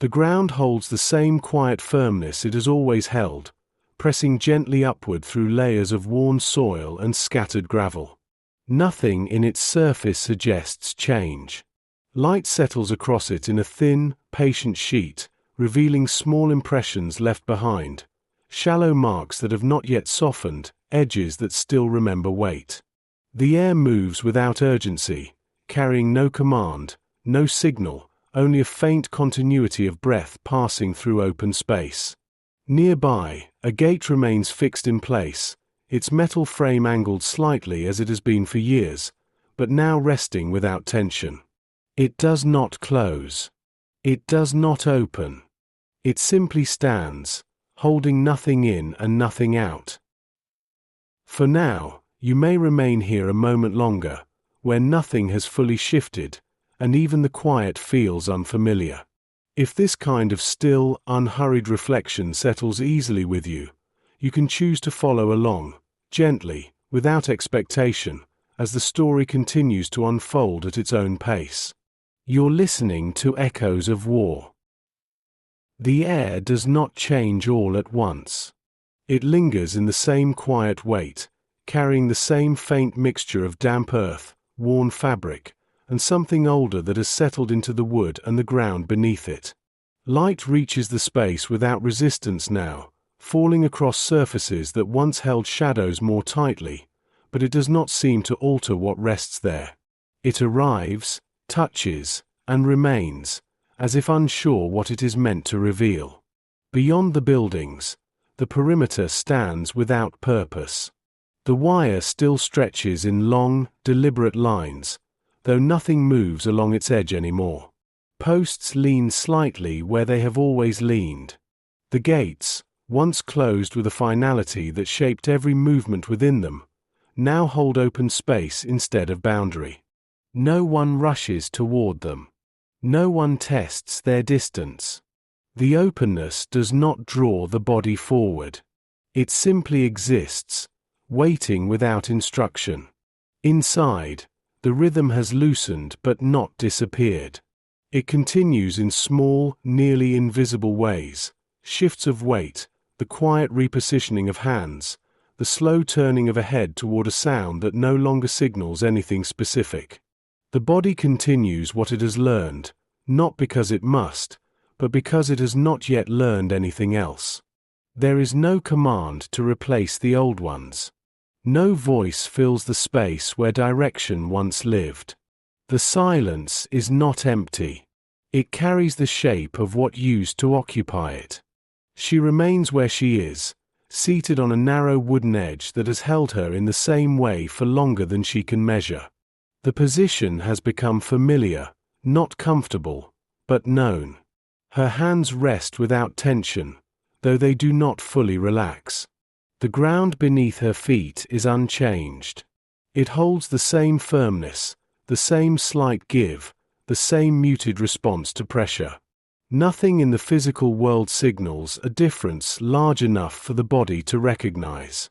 The ground holds the same quiet firmness it has always held, pressing gently upward through layers of worn soil and scattered gravel. Nothing in its surface suggests change. Light settles across it in a thin, patient sheet, revealing small impressions left behind, shallow marks that have not yet softened, edges that still remember weight. The air moves without urgency, carrying no command, no signal, only a faint continuity of breath passing through open space. Nearby, a gate remains fixed in place, its metal frame angled slightly as it has been for years, but now resting without tension. It does not close. It does not open. It simply stands, holding nothing in and nothing out. For now, you may remain here a moment longer, where nothing has fully shifted, and even the quiet feels unfamiliar. If this kind of still, unhurried reflection settles easily with you, you can choose to follow along, gently, without expectation, as the story continues to unfold at its own pace. You're listening to echoes of war. The air does not change all at once. It lingers in the same quiet weight, carrying the same faint mixture of damp earth, worn fabric, and something older that has settled into the wood and the ground beneath it. Light reaches the space without resistance now, falling across surfaces that once held shadows more tightly, but it does not seem to alter what rests there. It arrives, touches, and remains, as if unsure what it is meant to reveal. Beyond the buildings, the perimeter stands without purpose. The wire still stretches in long, deliberate lines, though nothing moves along its edge anymore. Posts lean slightly where they have always leaned. The gates, once closed with a finality that shaped every movement within them, now hold open space instead of boundary. No one rushes toward them. No one tests their distance. The openness does not draw the body forward. It simply exists, waiting without instruction. Inside, the rhythm has loosened but not disappeared. It continues in small, nearly invisible ways, shifts of weight, the quiet repositioning of hands, the slow turning of a head toward a sound that no longer signals anything specific. The body continues what it has learned, not because it must, but because it has not yet learned anything else. There is no command to replace the old ones. No voice fills the space where direction once lived. The silence is not empty. It carries the shape of what used to occupy it. She remains where she is, seated on a narrow wooden edge that has held her in the same way for longer than she can measure. The position has become familiar, not comfortable, but known. Her hands rest without tension, though they do not fully relax. The ground beneath her feet is unchanged. It holds the same firmness, the same slight give, the same muted response to pressure. Nothing in the physical world signals a difference large enough for the body to recognize.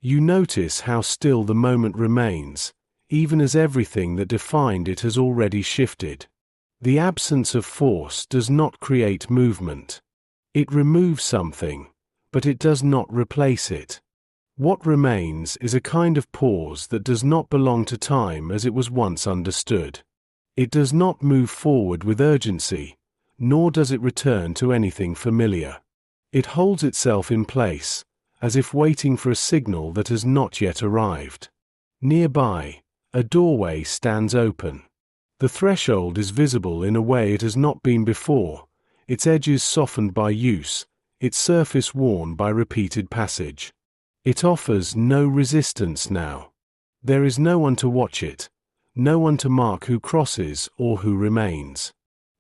You notice how still the moment remains, even as everything that defined it has already shifted. The absence of force does not create movement. It removes something, but it does not replace it. What remains is a kind of pause that does not belong to time as it was once understood. It does not move forward with urgency, nor does it return to anything familiar. It holds itself in place, as if waiting for a signal that has not yet arrived. Nearby, a doorway stands open. The threshold is visible in a way it has not been before, its edges softened by use, its surface worn by repeated passage. It offers no resistance now. There is no one to watch it, no one to mark who crosses or who remains.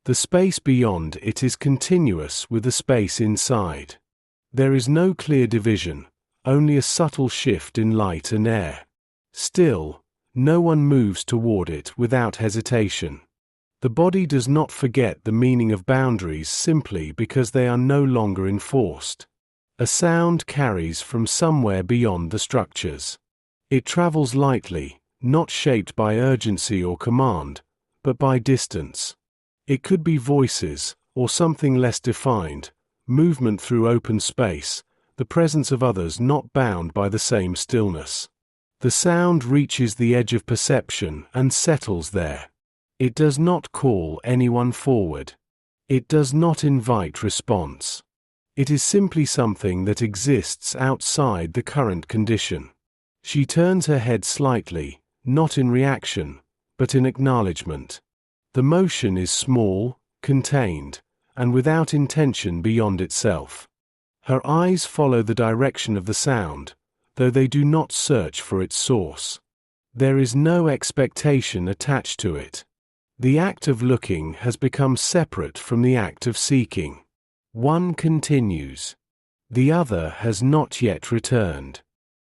The space beyond it is continuous with the space inside. There is no clear division, only a subtle shift in light and air. Still, no one moves toward it without hesitation. The body does not forget the meaning of boundaries simply because they are no longer enforced. A sound carries from somewhere beyond the structures. It travels lightly, not shaped by urgency or command, but by distance. It could be voices, or something less defined, movement through open space, the presence of others not bound by the same stillness. The sound reaches the edge of perception and settles there. It does not call anyone forward. It does not invite response. It is simply something that exists outside the current condition. She turns her head slightly, not in reaction, but in acknowledgement. The motion is small, contained, and without intention beyond itself. Her eyes follow the direction of the sound, though they do not search for its source. There is no expectation attached to it. The act of looking has become separate from the act of seeking. One continues. The other has not yet returned.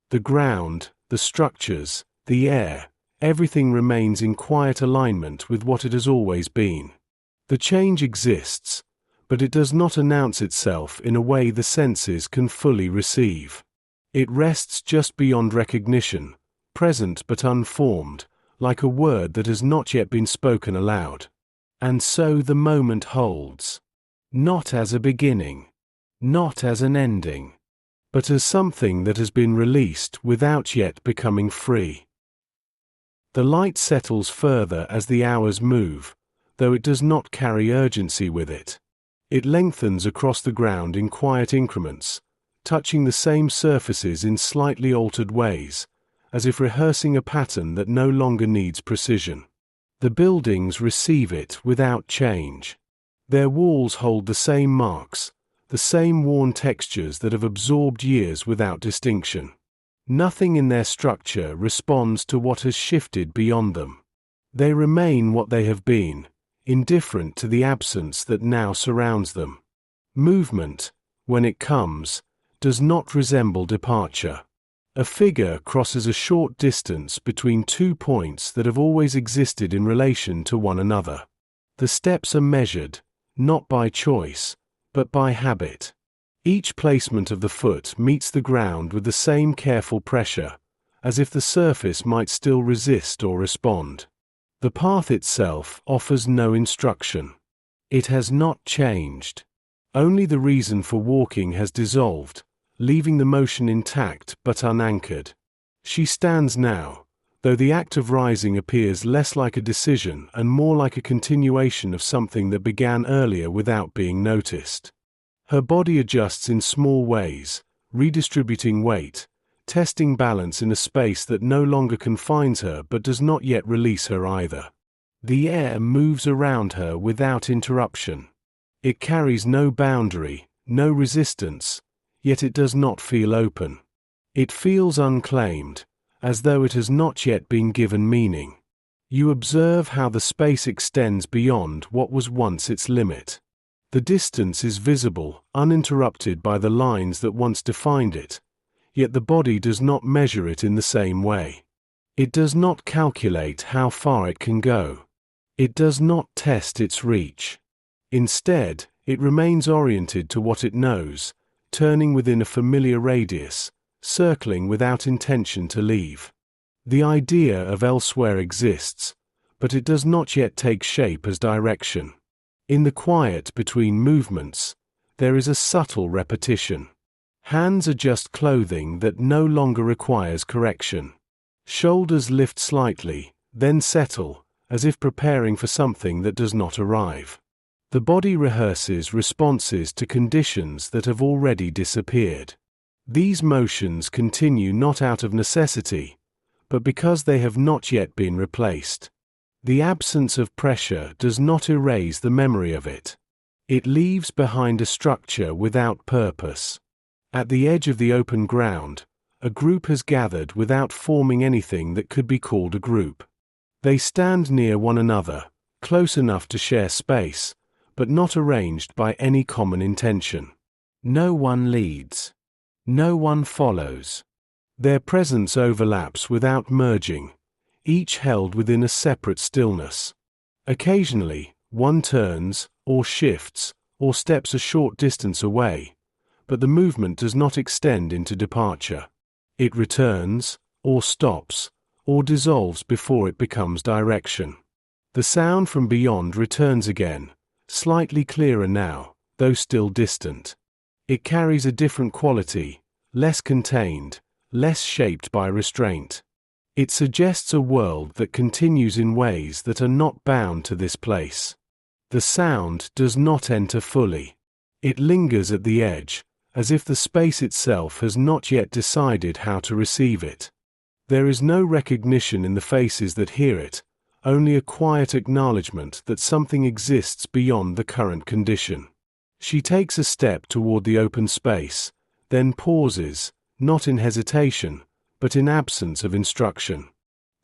The ground, the structures, the air, everything remains in quiet alignment with what it has always been. The change exists, but it does not announce itself in a way the senses can fully receive. It rests just beyond recognition, present but unformed, like a word that has not yet been spoken aloud. And so the moment holds. Not as a beginning, not as an ending, but as something that has been released without yet becoming free. The light settles further as the hours move, though it does not carry urgency with it. It lengthens across the ground in quiet increments, touching the same surfaces in slightly altered ways, as if rehearsing a pattern that no longer needs precision. The buildings receive it without change. Their walls hold the same marks, the same worn textures that have absorbed years without distinction. Nothing in their structure responds to what has shifted beyond them. They remain what they have been, indifferent to the absence that now surrounds them. Movement, when it comes, does not resemble departure. A figure crosses a short distance between 2 points that have always existed in relation to one another. The steps are measured, not by choice, but by habit. Each placement of the foot meets the ground with the same careful pressure, as if the surface might still resist or respond. The path itself offers no instruction. It has not changed. Only the reason for walking has dissolved, leaving the motion intact but unanchored. She stands now, though the act of rising appears less like a decision and more like a continuation of something that began earlier without being noticed. Her body adjusts in small ways, redistributing weight, testing balance in a space that no longer confines her but does not yet release her either. The air moves around her without interruption. It carries no boundary, no resistance, yet it does not feel open. It feels unclaimed, as though it has not yet been given meaning. You observe how the space extends beyond what was once its limit. The distance is visible, uninterrupted by the lines that once defined it, yet the body does not measure it in the same way. It does not calculate how far it can go. It does not test its reach. Instead, it remains oriented to what it knows, turning within a familiar radius, circling without intention to leave. The idea of elsewhere exists, but it does not yet take shape as direction. In the quiet between movements, there is a subtle repetition. Hands adjust clothing that no longer requires correction. Shoulders lift slightly, then settle, as if preparing for something that does not arrive. The body rehearses responses to conditions that have already disappeared. These motions continue not out of necessity, but because they have not yet been replaced. The absence of pressure does not erase the memory of it. It leaves behind a structure without purpose. At the edge of the open ground, a group has gathered without forming anything that could be called a group. They stand near one another, close enough to share space, but not arranged by any common intention. No one leads. No one follows. Their presence overlaps without merging, each held within a separate stillness. Occasionally, one turns, or shifts, or steps a short distance away, but the movement does not extend into departure. It returns, or stops, or dissolves before it becomes direction. The sound from beyond returns again, slightly clearer now, though still distant. It carries a different quality, less contained, less shaped by restraint. It suggests a world that continues in ways that are not bound to this place. The sound does not enter fully. It lingers at the edge, as if the space itself has not yet decided how to receive it. There is no recognition in the faces that hear it, only a quiet acknowledgement that something exists beyond the current condition. She takes a step toward the open space, then pauses, not in hesitation, but in absence of instruction.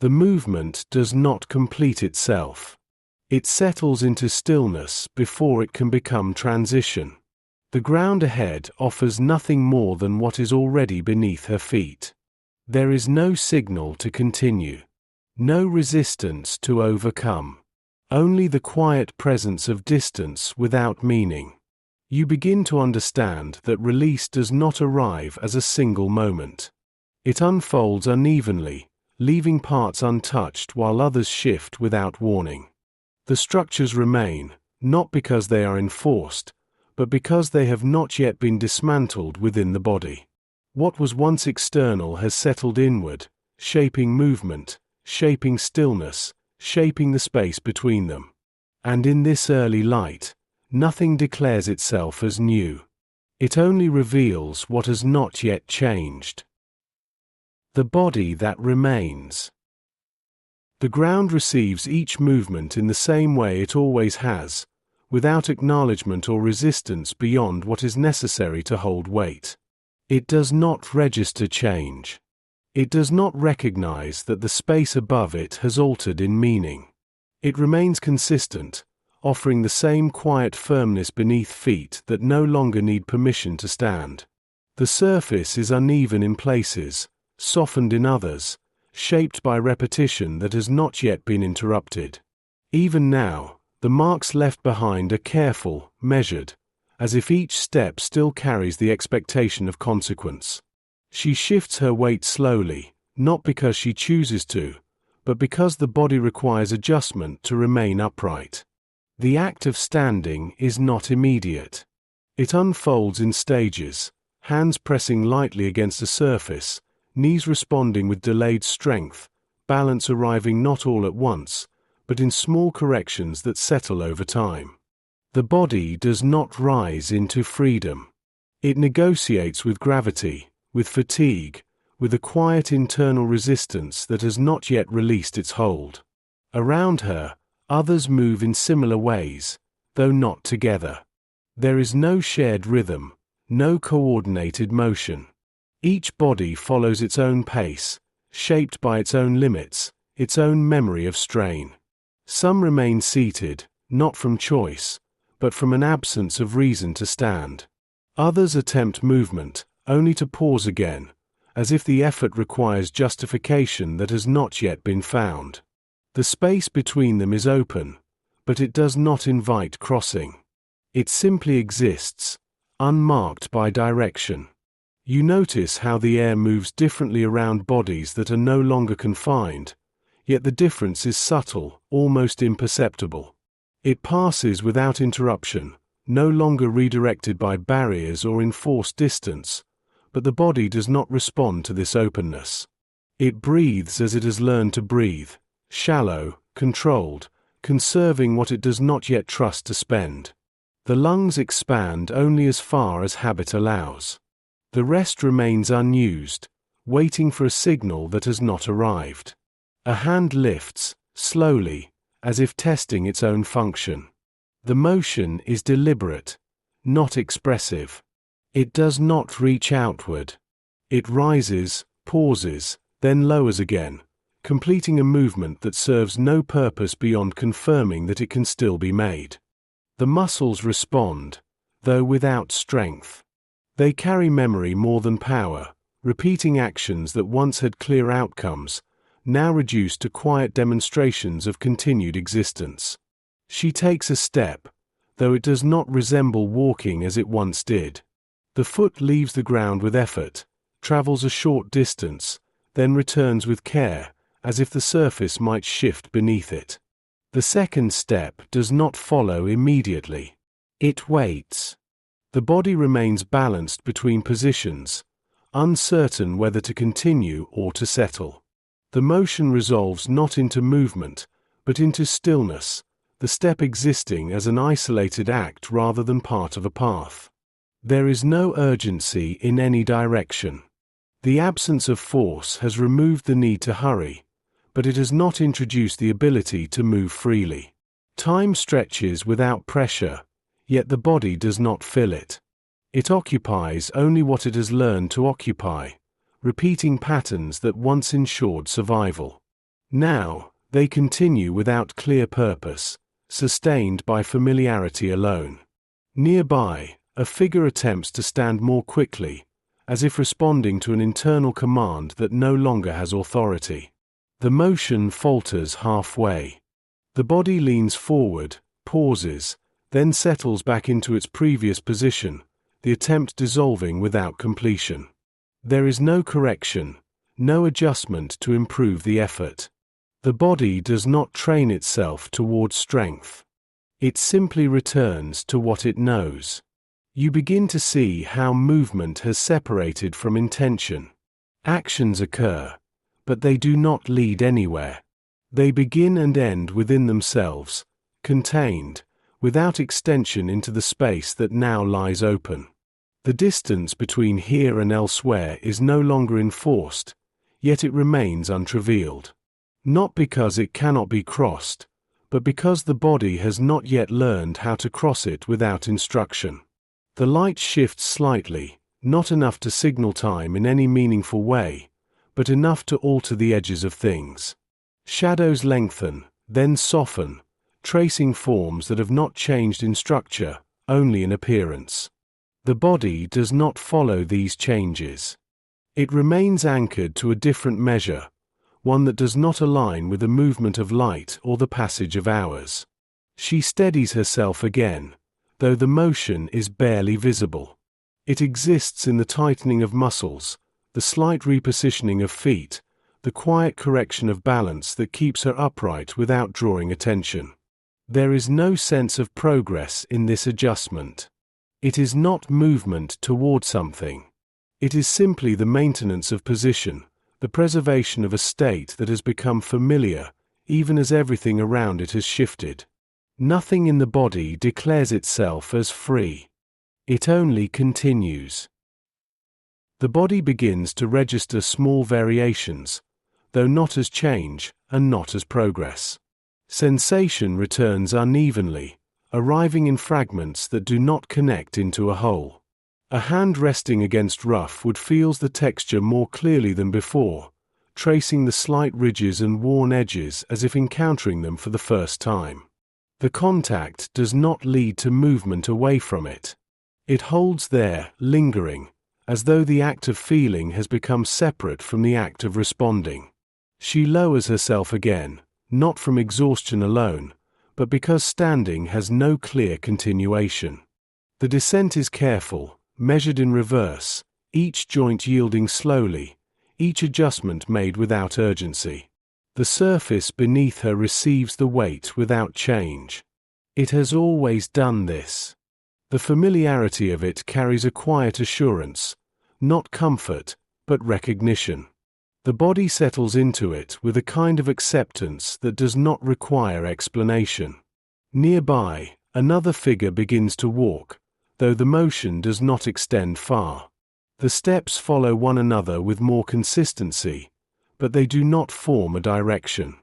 The movement does not complete itself. It settles into stillness before it can become transition. The ground ahead offers nothing more than what is already beneath her feet. There is no signal to continue, no resistance to overcome, only the quiet presence of distance without meaning. You begin to understand that release does not arrive as a single moment. It unfolds unevenly, leaving parts untouched while others shift without warning. The structures remain, not because they are enforced, but because they have not yet been dismantled within the body. What was once external has settled inward, shaping movement, shaping stillness, shaping the space between them. And in this early light, nothing declares itself as new. It only reveals what has not yet changed. The body that remains. The ground receives each movement in the same way it always has, without acknowledgement or resistance beyond what is necessary to hold weight. It does not register change. It does not recognize that the space above it has altered in meaning. It remains consistent, offering the same quiet firmness beneath feet that no longer need permission to stand. The surface is uneven in places, softened in others, shaped by repetition that has not yet been interrupted. Even now, the marks left behind are careful, measured, as if each step still carries the expectation of consequence. She shifts her weight slowly, not because she chooses to, but because the body requires adjustment to remain upright. The act of standing is not immediate. It unfolds in stages, hands pressing lightly against the surface, knees responding with delayed strength, balance arriving not all at once, but in small corrections that settle over time. The body does not rise into freedom. It negotiates with gravity, with fatigue, with a quiet internal resistance that has not yet released its hold. Around her, others move in similar ways, though not together. There is no shared rhythm, no coordinated motion. Each body follows its own pace, shaped by its own limits, its own memory of strain. Some remain seated, not from choice, but from an absence of reason to stand. Others attempt movement, only to pause again, as if the effort requires justification that has not yet been found. The space between them is open, but it does not invite crossing. It simply exists, unmarked by direction. You notice how the air moves differently around bodies that are no longer confined, yet the difference is subtle, almost imperceptible. It passes without interruption, no longer redirected by barriers or enforced distance, but the body does not respond to this openness. It breathes as it has learned to breathe, shallow, controlled, conserving what it does not yet trust to spend. The lungs expand only as far as habit allows. The rest remains unused, waiting for a signal that has not arrived. A hand lifts, slowly, as if testing its own function. The motion is deliberate, not expressive. It does not reach outward. It rises, pauses, then lowers again, completing a movement that serves no purpose beyond confirming that it can still be made. The muscles respond, though without strength. They carry memory more than power, repeating actions that once had clear outcomes, now reduced to quiet demonstrations of continued existence. She takes a step, though it does not resemble walking as it once did. The foot leaves the ground with effort, travels a short distance, then returns with care, as if the surface might shift beneath it. The second step does not follow immediately. It waits. The body remains balanced between positions, uncertain whether to continue or to settle. The motion resolves not into movement, but into stillness, the step existing as an isolated act rather than part of a path. There is no urgency in any direction. The absence of force has removed the need to hurry, but it has not introduced the ability to move freely. Time stretches without pressure, yet the body does not fill it. It occupies only what it has learned to occupy, repeating patterns that once ensured survival. Now, they continue without clear purpose, sustained by familiarity alone. Nearby, a figure attempts to stand more quickly, as if responding to an internal command that no longer has authority. The motion falters halfway. The body leans forward, pauses, then settles back into its previous position, the attempt dissolving without completion. There is no correction, no adjustment to improve the effort. The body does not train itself toward strength. It simply returns to what it knows. You begin to see how movement has separated from intention. Actions occur, but they do not lead anywhere. They begin and end within themselves, contained, without extension into the space that now lies open. The distance between here and elsewhere is no longer enforced, yet it remains unrevealed. Not because it cannot be crossed, but because the body has not yet learned how to cross it without instruction. The light shifts slightly, not enough to signal time in any meaningful way, but enough to alter the edges of things. Shadows lengthen, then soften, tracing forms that have not changed in structure, only in appearance. The body does not follow these changes. It remains anchored to a different measure, one that does not align with the movement of light or the passage of hours. She steadies herself again, though the motion is barely visible. It exists in the tightening of muscles, the slight repositioning of feet, the quiet correction of balance that keeps her upright without drawing attention. There is no sense of progress in this adjustment. It is not movement toward something. It is simply the maintenance of position, the preservation of a state that has become familiar, even as everything around it has shifted. Nothing in the body declares itself as free. It only continues. The body begins to register small variations, though not as change and not as progress. Sensation returns unevenly, arriving in fragments that do not connect into a whole. A hand resting against rough wood feels the texture more clearly than before, tracing the slight ridges and worn edges as if encountering them for the first time. The contact does not lead to movement away from it. It holds there, lingering, as though the act of feeling has become separate from the act of responding. She lowers herself again, not from exhaustion alone, but because standing has no clear continuation. The descent is careful, measured in reverse, each joint yielding slowly, each adjustment made without urgency. The surface beneath her receives the weight without change. It has always done this. The familiarity of it carries a quiet assurance, not comfort, but recognition. The body settles into it with a kind of acceptance that does not require explanation. Nearby, another figure begins to walk, though the motion does not extend far. The steps follow one another with more consistency, but they do not form a direction.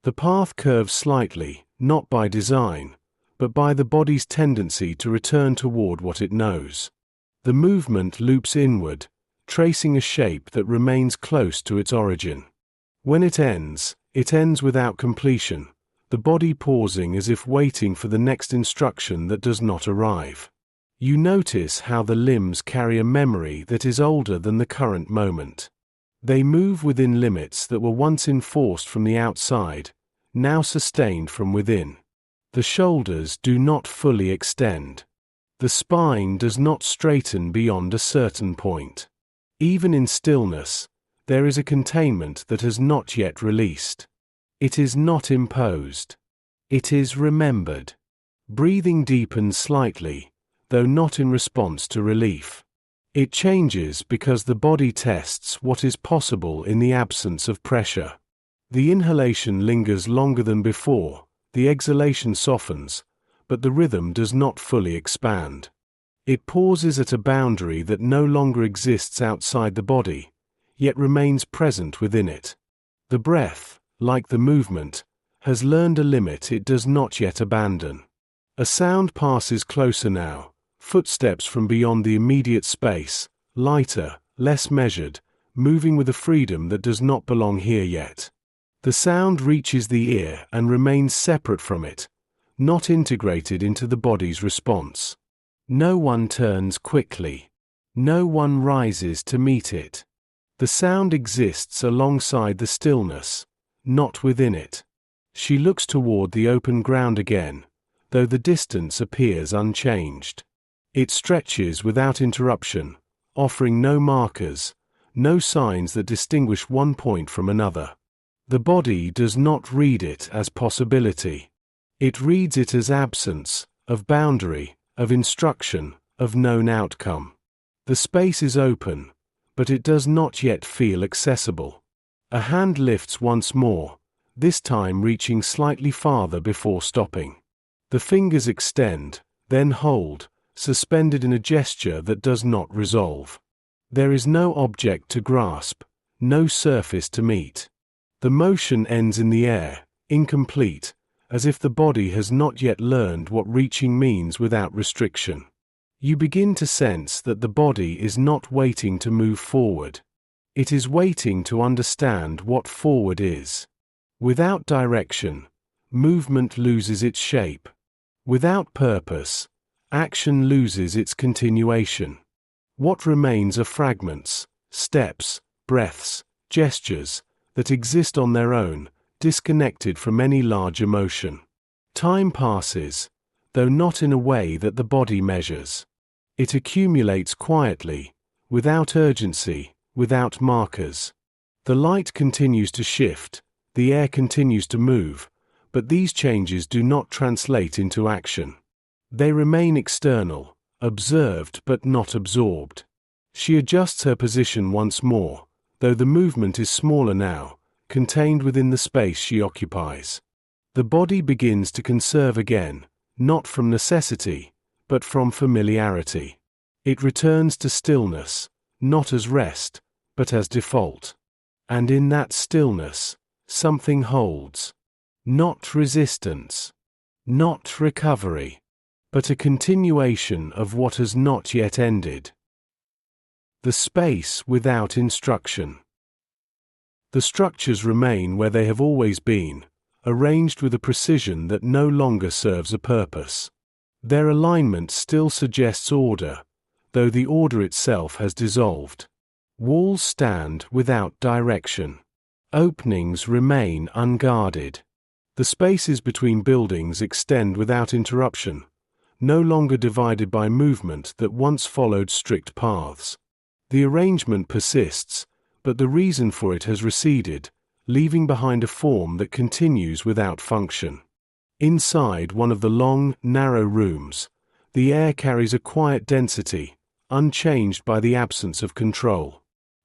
The path curves slightly, not by design, but by the body's tendency to return toward what it knows. The movement loops inward, tracing a shape that remains close to its origin. When it ends without completion, the body pausing as if waiting for the next instruction that does not arrive. You notice how the limbs carry a memory that is older than the current moment. They move within limits that were once enforced from the outside, now sustained from within. The shoulders do not fully extend. The spine does not straighten beyond a certain point. Even in stillness, there is a containment that has not yet released. It is not imposed. It is remembered. Breathing deepens slightly, though not in response to relief. It changes because the body tests what is possible in the absence of pressure. The inhalation lingers longer than before, the exhalation softens, but the rhythm does not fully expand. It pauses at a boundary that no longer exists outside the body, yet remains present within it. The breath, like the movement, has learned a limit it does not yet abandon. A sound passes closer now, footsteps from beyond the immediate space, lighter, less measured, moving with a freedom that does not belong here yet. The sound reaches the ear and remains separate from it, not integrated into the body's response. No one turns quickly. No one rises to meet it. The sound exists alongside the stillness, not within it. She looks toward the open ground again, though the distance appears unchanged. It stretches without interruption, offering no markers, no signs that distinguish one point from another. The body does not read it as possibility. It reads it as absence, of boundary, of instruction, of known outcome. The space is open, but it does not yet feel accessible. A hand lifts once more, this time reaching slightly farther before stopping. The fingers extend, then hold, suspended in a gesture that does not resolve. There is no object to grasp, no surface to meet. The motion ends in the air, incomplete, as if the body has not yet learned what reaching means without restriction. You begin to sense that the body is not waiting to move forward. It is waiting to understand what forward is. Without direction, movement loses its shape. Without purpose, action loses its continuation. What remains are fragments, steps, breaths, gestures, that exist on their own, disconnected from any large emotion. Time passes, though not in a way that the body measures. It accumulates quietly, without urgency, without markers. The light continues to shift, the air continues to move, but these changes do not translate into action. They remain external, observed but not absorbed. She adjusts her position once more, though the movement is smaller now, contained within the space she occupies. The body begins to conserve again, not from necessity, but from familiarity. It returns to stillness, not as rest, but as default. And in that stillness, something holds. Not resistance, not recovery, but a continuation of what has not yet ended. The space without instruction. The structures remain where they have always been, arranged with a precision that no longer serves a purpose. Their alignment still suggests order, though the order itself has dissolved. Walls stand without direction. Openings remain unguarded. The spaces between buildings extend without interruption, no longer divided by movement that once followed strict paths. The arrangement persists, but the reason for it has receded, leaving behind a form that continues without function. Inside one of the long, narrow rooms, the air carries a quiet density, unchanged by the absence of control.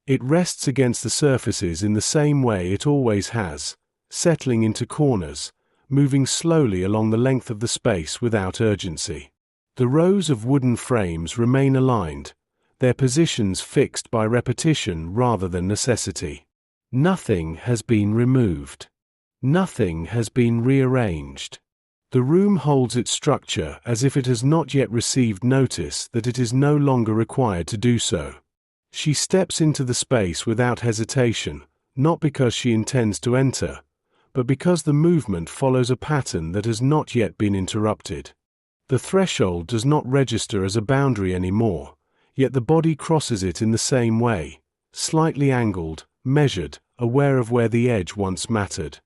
It rests against the surfaces in the same way it always has, settling into corners, moving slowly along the length of the space without urgency. The rows of wooden frames remain aligned, their positions fixed by repetition rather than necessity. Nothing has been removed. Nothing has been rearranged. The room holds its structure as if it has not yet received notice that it is no longer required to do so. She steps into the space without hesitation, not because she intends to enter, but because the movement follows a pattern that has not yet been interrupted. The threshold does not register as a boundary anymore, yet the body crosses it in the same way, slightly angled, measured, aware of where the edge once mattered.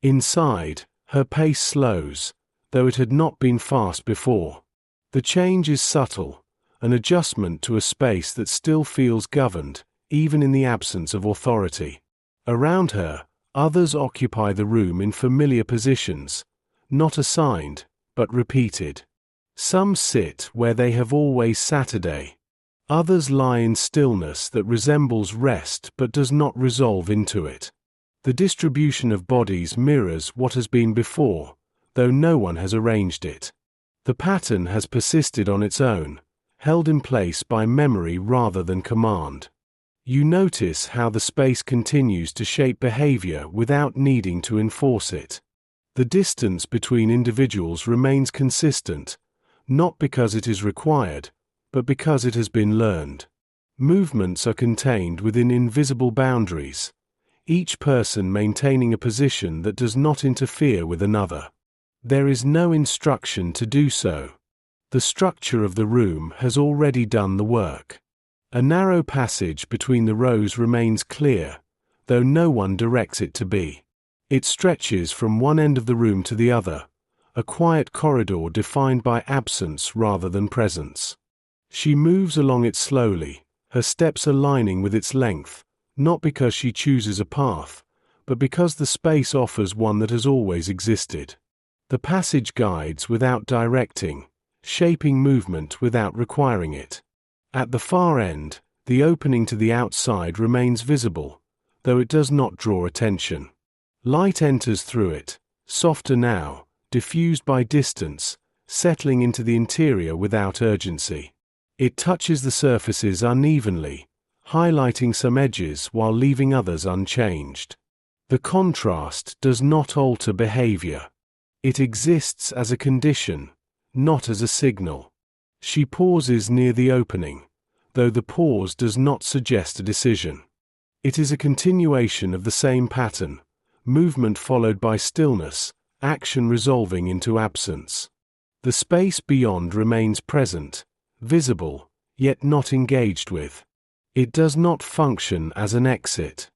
Inside, her pace slows, though it had not been fast before. The change is subtle, an adjustment to a space that still feels governed, even in the absence of authority. Around her, others occupy the room in familiar positions, not assigned, but repeated. Some sit where they have always sat. Others lie in stillness that resembles rest but does not resolve into it. The distribution of bodies mirrors what has been before, though no one has arranged it. The pattern has persisted on its own, held in place by memory rather than command. You notice how the space continues to shape behavior without needing to enforce it. The distance between individuals remains consistent, not because it is required, but because it has been learned. Movements are contained within invisible boundaries, each person maintaining a position that does not interfere with another. There is no instruction to do so. The structure of the room has already done the work. A narrow passage between the rows remains clear, though no one directs it to be. It stretches from one end of the room to the other, a quiet corridor defined by absence rather than presence. She moves along it slowly, her steps aligning with its length, not because she chooses a path, but because the space offers one that has always existed. The passage guides without directing, shaping movement without requiring it. At the far end, the opening to the outside remains visible, though it does not draw attention. Light enters through it, softer now, diffused by distance, settling into the interior without urgency. It touches the surfaces unevenly, highlighting some edges while leaving others unchanged. The contrast does not alter behavior. It exists as a condition, not as a signal. She pauses near the opening, though the pause does not suggest a decision. It is a continuation of the same pattern, movement followed by stillness, action resolving into absence. The space beyond remains present, visible, yet not engaged with. It does not function as an exit.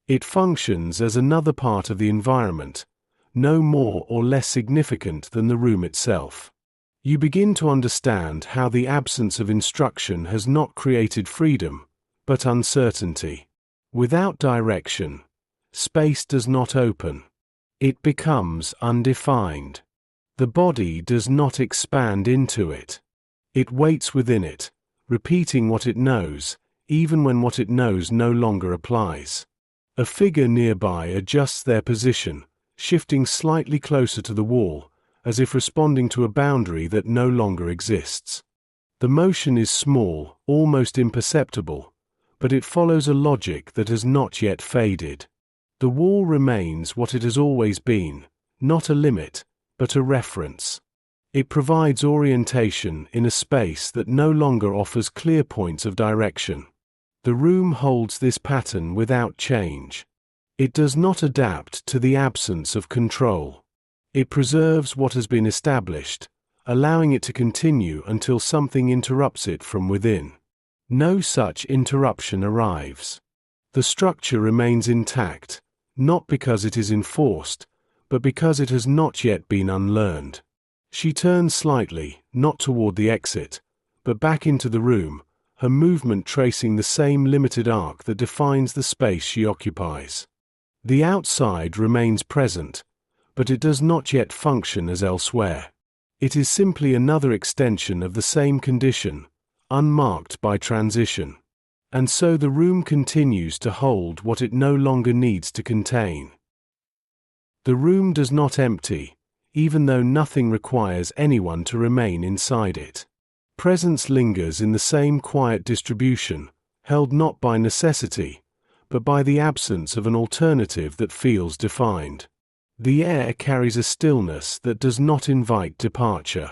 It functions as another part of the environment, no more or less significant than the room itself. You begin to understand how the absence of instruction has not created freedom, but uncertainty. Without direction, space does not open. It becomes undefined. The body does not expand into it. It waits within it, repeating what it knows, even when what it knows no longer applies. A figure nearby adjusts their position, shifting slightly closer to the wall, as if responding to a boundary that no longer exists. The motion is small, almost imperceptible, but it follows a logic that has not yet faded. The wall remains what it has always been, not a limit, but a reference. It provides orientation in a space that no longer offers clear points of direction. The room holds this pattern without change. It does not adapt to the absence of control. It preserves what has been established, allowing it to continue until something interrupts it from within. No such interruption arrives. The structure remains intact, not because it is enforced, but because it has not yet been unlearned. She turns slightly, not toward the exit, but back into the room, her movement tracing the same limited arc that defines the space she occupies. The outside remains present, but it does not yet function as elsewhere. It is simply another extension of the same condition, unmarked by transition. And so the room continues to hold what it no longer needs to contain. The room does not empty, even though nothing requires anyone to remain inside it. Presence lingers in the same quiet distribution, held not by necessity, but by the absence of an alternative that feels defined. The air carries a stillness that does not invite departure.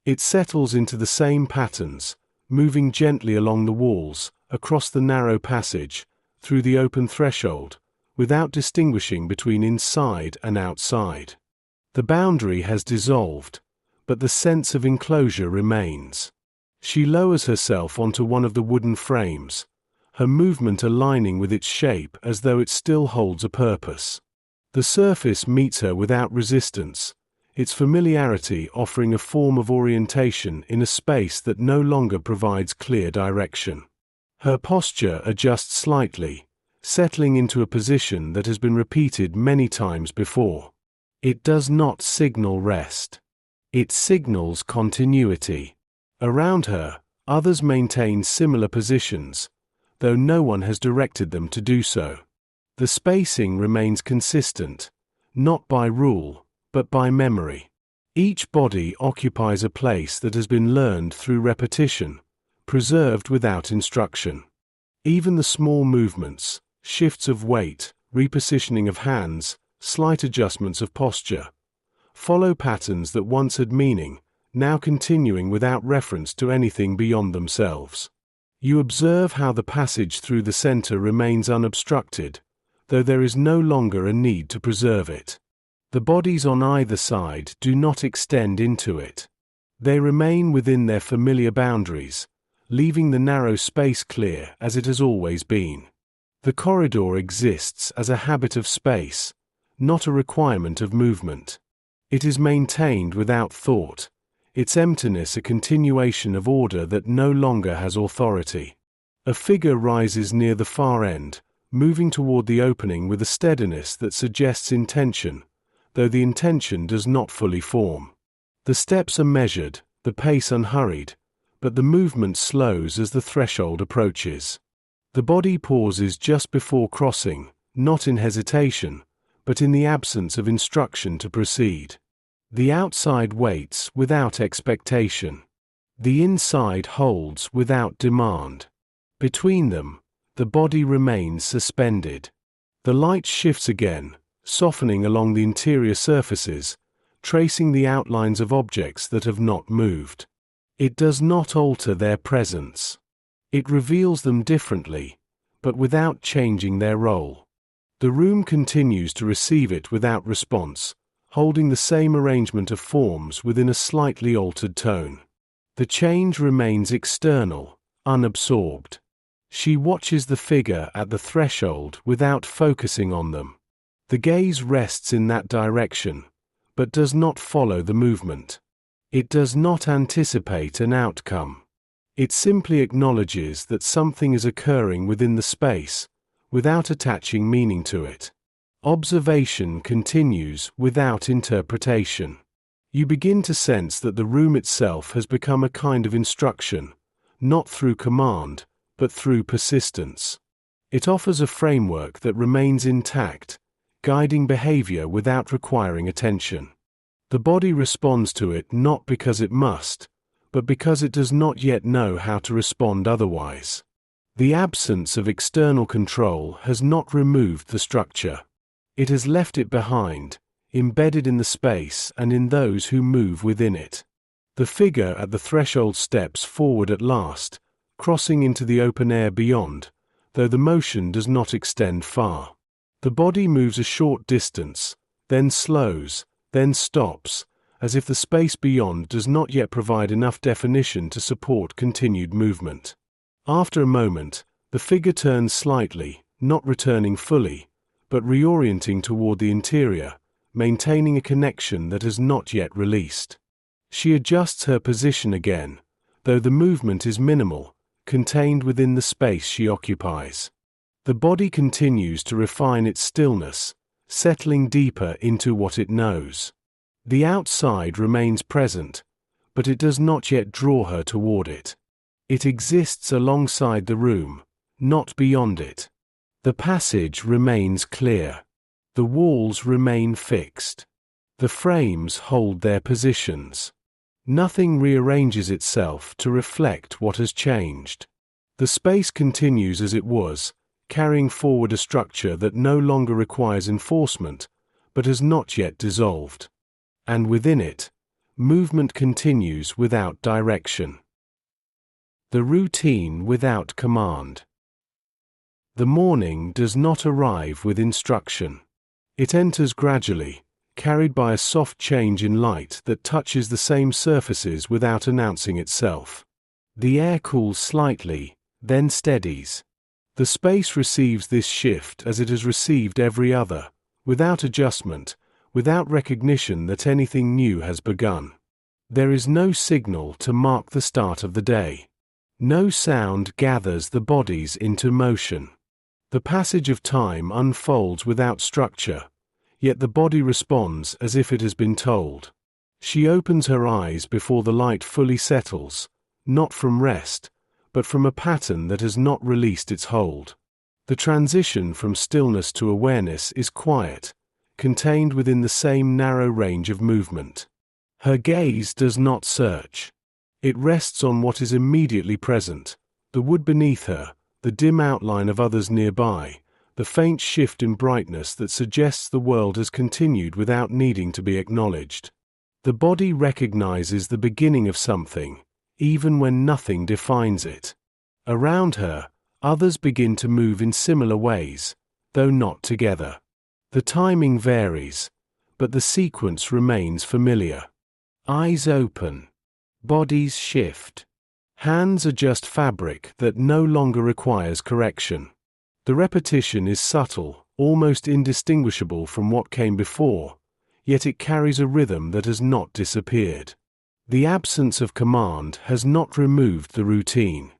It settles into the same patterns, moving gently along the walls, across the narrow passage, through the open threshold, without distinguishing between inside and outside. The boundary has dissolved, but the sense of enclosure remains. She lowers herself onto one of the wooden frames, her movement aligning with its shape as though it still holds a purpose. The surface meets her without resistance, its familiarity offering a form of orientation in a space that no longer provides clear direction. Her posture adjusts slightly, settling into a position that has been repeated many times before. It does not signal rest. It signals continuity. Around her, others maintain similar positions, though no one has directed them to do so. The spacing remains consistent, not by rule, but by memory. Each body occupies a place that has been learned through repetition, preserved without instruction. Even the small movements, shifts of weight, repositioning of hands, slight adjustments of posture, follow patterns that once had meaning, now continuing without reference to anything beyond themselves. You observe how the passage through the center remains unobstructed, though there is no longer a need to preserve it. The bodies on either side do not extend into it. They remain within their familiar boundaries, leaving the narrow space clear as it has always been. The corridor exists as a habit of space, not a requirement of movement. It is maintained without thought, its emptiness a continuation of order that no longer has authority. A figure rises near the far end, moving toward the opening with a steadiness that suggests intention, though the intention does not fully form. The steps are measured, the pace unhurried, but the movement slows as the threshold approaches. The body pauses just before crossing, not in hesitation, but in the absence of instruction to proceed. The outside waits without expectation. The inside holds without demand. Between them, the body remains suspended. The light shifts again, softening along the interior surfaces, tracing the outlines of objects that have not moved. It does not alter their presence. It reveals them differently, but without changing their role. The room continues to receive it without response, holding the same arrangement of forms within a slightly altered tone. The change remains external, unabsorbed. She watches the figure at the threshold without focusing on them. The gaze rests in that direction, but does not follow the movement. It does not anticipate an outcome. It simply acknowledges that something is occurring within the space, without attaching meaning to it. Observation continues without interpretation. You begin to sense that the room itself has become a kind of instruction, not through command, but through persistence. It offers a framework that remains intact, guiding behavior without requiring attention. The body responds to it not because it must, but because it does not yet know how to respond otherwise. The absence of external control has not removed the structure. It has left it behind, embedded in the space and in those who move within it. The figure at the threshold steps forward at last, crossing into the open air beyond, though the motion does not extend far. The body moves a short distance, then slows, then stops, as if the space beyond does not yet provide enough definition to support continued movement. After a moment, the figure turns slightly, not returning fully, but reorienting toward the interior, maintaining a connection that has not yet released. She adjusts her position again, though the movement is minimal, contained within the space she occupies. The body continues to refine its stillness, settling deeper into what it knows. The outside remains present, but it does not yet draw her toward it. It exists alongside the room, not beyond it. The passage remains clear. The walls remain fixed. The frames hold their positions. Nothing rearranges itself to reflect what has changed. The space continues as it was, carrying forward a structure that no longer requires enforcement, but has not yet dissolved. And within it, movement continues without direction. The routine without command. The morning does not arrive with instruction. It enters gradually, carried by a soft change in light that touches the same surfaces without announcing itself. The air cools slightly, then steadies. The space receives this shift as it has received every other, without adjustment, without recognition that anything new has begun. There is no signal to mark the start of the day. No sound gathers the bodies into motion. The passage of time unfolds without structure, yet the body responds as if it has been told. She opens her eyes before the light fully settles, not from rest, but from a pattern that has not released its hold. The transition from stillness to awareness is quiet, contained within the same narrow range of movement. Her gaze does not search. It rests on what is immediately present: the wood beneath her, the dim outline of others nearby, the faint shift in brightness that suggests the world has continued without needing to be acknowledged. The body recognizes the beginning of something, even when nothing defines it. Around her, others begin to move in similar ways, though not together. The timing varies, but the sequence remains familiar. Eyes open. Bodies shift. Hands adjust fabric that no longer requires correction. The repetition is subtle, almost indistinguishable from what came before, yet it carries a rhythm that has not disappeared. The absence of command has not removed the routine.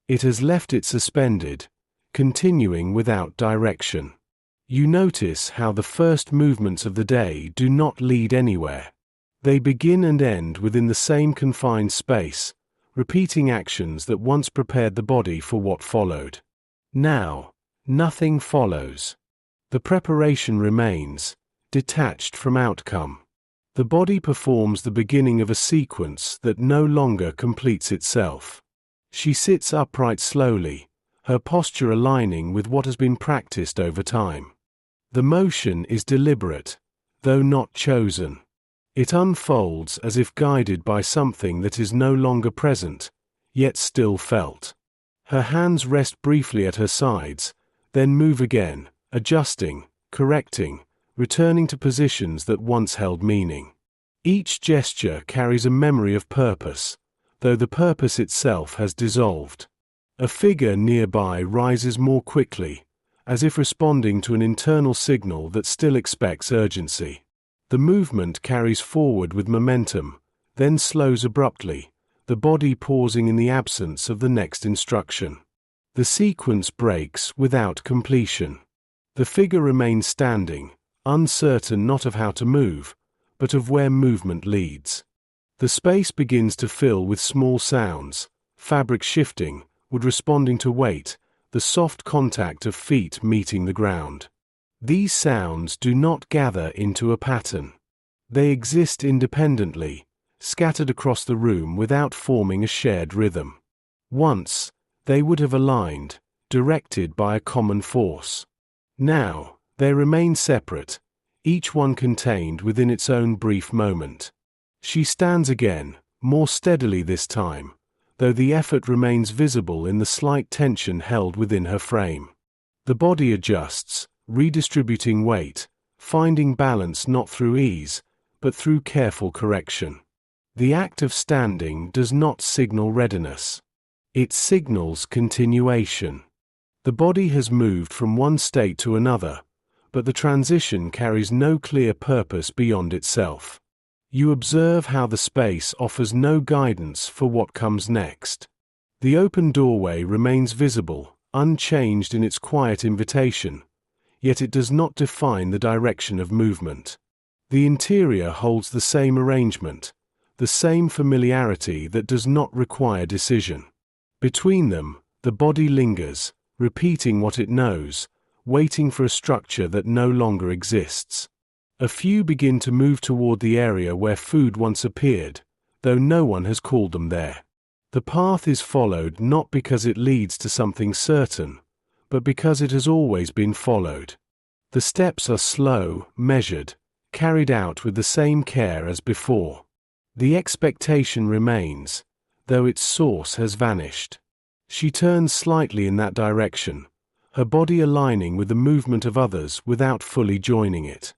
It has left it suspended, continuing without direction. You notice how the first movements of the day do not lead anywhere. They begin and end within the same confined space, repeating actions that once prepared the body for what followed. Now, nothing follows. The preparation remains, detached from outcome. The body performs the beginning of a sequence that no longer completes itself. She sits upright slowly, her posture aligning with what has been practiced over time. The motion is deliberate, though not chosen. It unfolds as if guided by something that is no longer present, yet still felt. Her hands rest briefly at her sides, then move again, adjusting, correcting, returning to positions that once held meaning. Each gesture carries a memory of purpose, though the purpose itself has dissolved. A figure nearby rises more quickly, as if responding to an internal signal that still expects urgency. The movement carries forward with momentum, then slows abruptly, the body pausing in the absence of the next instruction. The sequence breaks without completion. The figure remains standing, uncertain not of how to move, but of where movement leads. The space begins to fill with small sounds, fabric shifting, wood responding to weight, the soft contact of feet meeting the ground. These sounds do not gather into a pattern. They exist independently, scattered across the room without forming a shared rhythm. Once, they would have aligned, directed by a common force. Now, they remain separate, each one contained within its own brief moment. She stands again, more steadily this time, though the effort remains visible in the slight tension held within her frame. The body adjusts, redistributing weight, finding balance not through ease, but through careful correction. The act of standing does not signal readiness. It signals continuation. The body has moved from one state to another, but the transition carries no clear purpose beyond itself. You observe how the space offers no guidance for what comes next. The open doorway remains visible, unchanged in its quiet invitation, yet it does not define the direction of movement. The interior holds the same arrangement, the same familiarity that does not require decision. Between them, the body lingers, repeating what it knows, waiting for a structure that no longer exists. A few begin to move toward the area where food once appeared, though no one has called them there. The path is followed not because it leads to something certain, but because it has always been followed. The steps are slow, measured, carried out with the same care as before. The expectation remains, though its source has vanished. She turns slightly in that direction, her body aligning with the movement of others without fully joining it.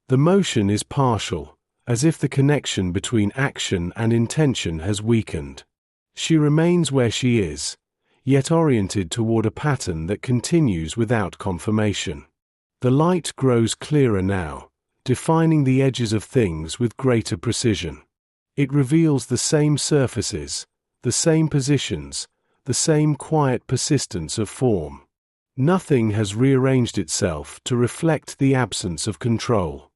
The motion is partial, as if the connection between action and intention has weakened. She remains where she is, yet oriented toward a pattern that continues without confirmation. The light grows clearer now, defining the edges of things with greater precision. It reveals the same surfaces, the same positions, the same quiet persistence of form. Nothing has rearranged itself to reflect the absence of control.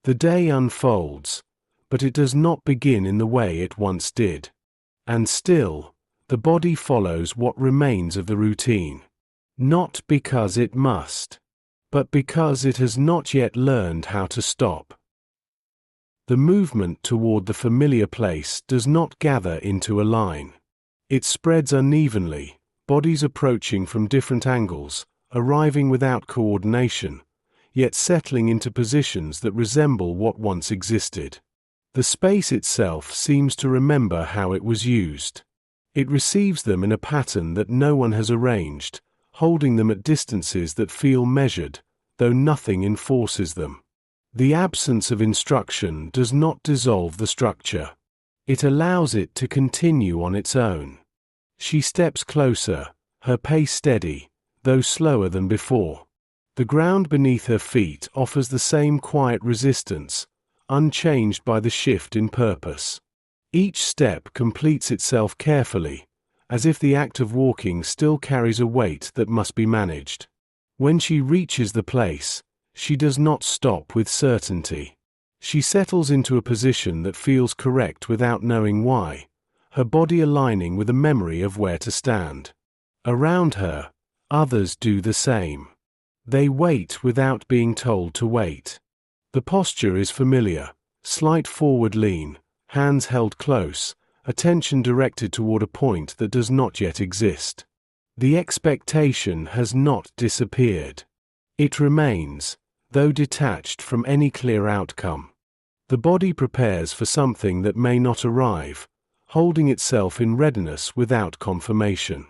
The day unfolds, but it does not begin in the way it once did. And still, the body follows what remains of the routine. Not because it must, but because it has not yet learned how to stop. The movement toward the familiar place does not gather into a line. It spreads unevenly, bodies approaching from different angles, arriving without coordination, yet settling into positions that resemble what once existed. The space itself seems to remember how it was used. It receives them in a pattern that no one has arranged, holding them at distances that feel measured, though nothing enforces them. The absence of instruction does not dissolve the structure. It allows it to continue on its own. She steps closer, her pace steady, though slower than before. The ground beneath her feet offers the same quiet resistance, unchanged by the shift in purpose. Each step completes itself carefully, as if the act of walking still carries a weight that must be managed. When she reaches the place, she does not stop with certainty. She settles into a position that feels correct without knowing why, her body aligning with a memory of where to stand. Around her, others do the same. They wait without being told to wait. The posture is familiar, slight forward lean, hands held close, attention directed toward a point that does not yet exist. The expectation has not disappeared. It remains, though detached from any clear outcome. The body prepares for something that may not arrive, holding itself in readiness without confirmation.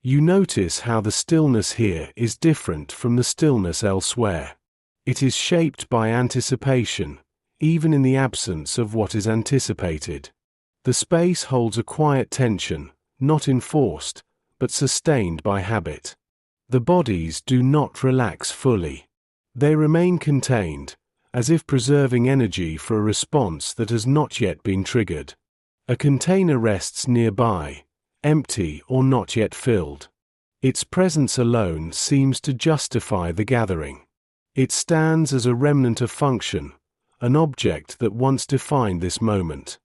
You notice how the stillness here is different from the stillness elsewhere. It is shaped by anticipation, even in the absence of what is anticipated. The space holds a quiet tension, not enforced, but sustained by habit. The bodies do not relax fully. They remain contained, as if preserving energy for a response that has not yet been triggered. A container rests nearby, empty or not yet filled. Its presence alone seems to justify the gathering. It stands as a remnant of function, an object that once defined this moment.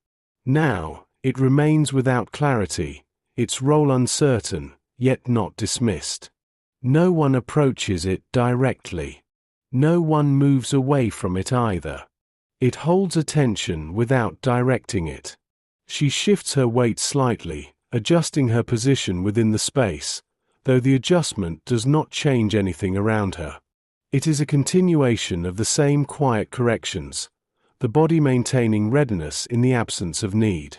Now, it remains without clarity, its role uncertain, yet not dismissed. No one approaches it directly. No one moves away from it either. It holds attention without directing it. She shifts her weight slightly, adjusting her position within the space, though the adjustment does not change anything around her. It is a continuation of the same quiet corrections, the body maintaining readiness in the absence of need.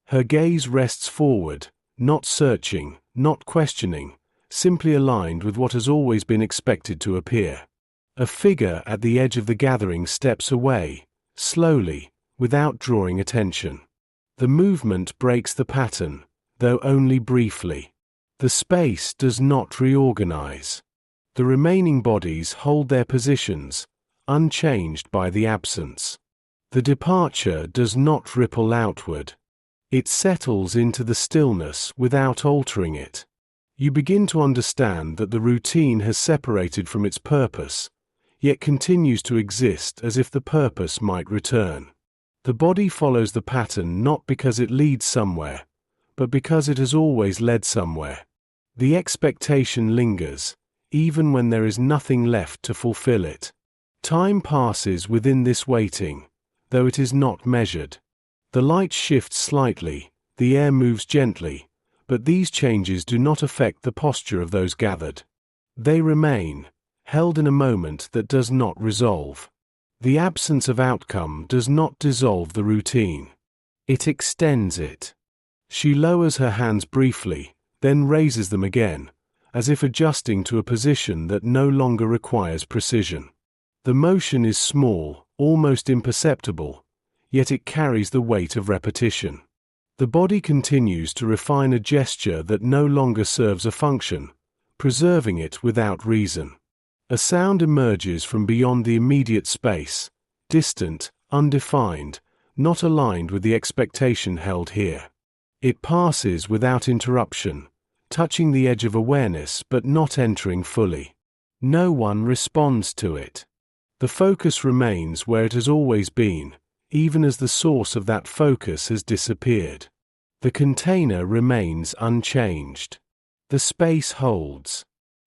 Her gaze rests forward, not searching, not questioning, simply aligned with what has always been expected to appear. A figure at the edge of the gathering steps away, slowly, without drawing attention. The movement breaks the pattern, though only briefly. The space does not reorganize. The remaining bodies hold their positions, unchanged by the absence. The departure does not ripple outward. It settles into the stillness without altering it. You begin to understand that the routine has separated from its purpose, yet continues to exist as if the purpose might return. The body follows the pattern not because it leads somewhere, but because it has always led somewhere. The expectation lingers, even when there is nothing left to fulfill it. Time passes within this waiting, though it is not measured. The light shifts slightly, the air moves gently, but these changes do not affect the posture of those gathered. They remain, held in a moment that does not resolve. The absence of outcome does not dissolve the routine. It extends it. She lowers her hands briefly, then raises them again, as if adjusting to a position that no longer requires precision. The motion is small, almost imperceptible, yet it carries the weight of repetition. The body continues to refine a gesture that no longer serves a function, preserving it without reason. A sound emerges from beyond the immediate space, distant, undefined, not aligned with the expectation held here. It passes without interruption, touching the edge of awareness but not entering fully. No one responds to it. The focus remains where it has always been, even as the source of that focus has disappeared. The container remains unchanged. The space holds.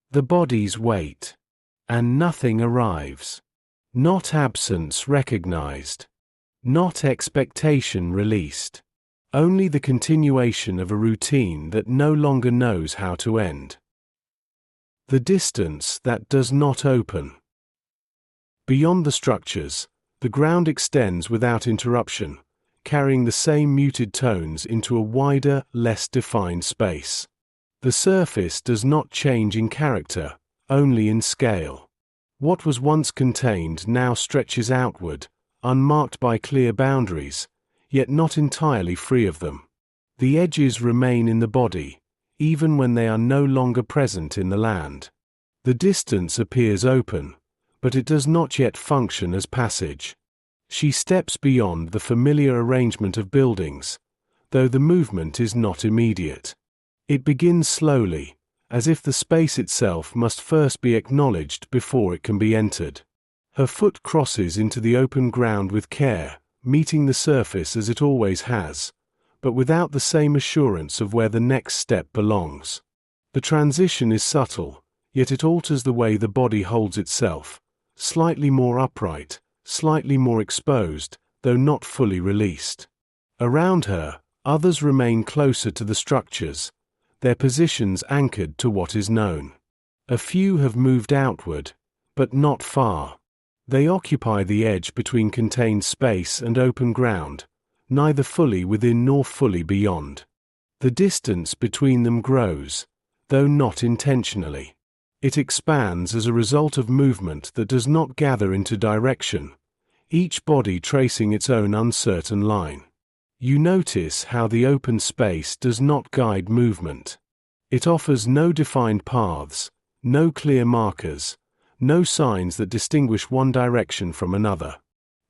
The bodies wait. And nothing arrives. Not absence recognized. Not expectation released. Only the continuation of a routine that no longer knows how to end. The distance that does not open. Beyond the structures, the ground extends without interruption, carrying the same muted tones into a wider, less defined space. The surface does not change in character, only in scale. What was once contained now stretches outward, unmarked by clear boundaries, yet not entirely free of them. The edges remain in the body, even when they are no longer present in the land. The distance appears open, but it does not yet function as passage. She steps beyond the familiar arrangement of buildings, though the movement is not immediate. It begins slowly, as if the space itself must first be acknowledged before it can be entered. Her foot crosses into the open ground with care, meeting the surface as it always has, but without the same assurance of where the next step belongs. The transition is subtle, yet it alters the way the body holds itself, slightly more upright, slightly more exposed, though not fully released. Around her, others remain closer to the structures, their positions anchored to what is known. A few have moved outward, but not far. They occupy the edge between contained space and open ground, neither fully within nor fully beyond. The distance between them grows, though not intentionally. It expands as a result of movement that does not gather into direction, each body tracing its own uncertain line. You notice how the open space does not guide movement. It offers no defined paths, no clear markers, no signs that distinguish one direction from another.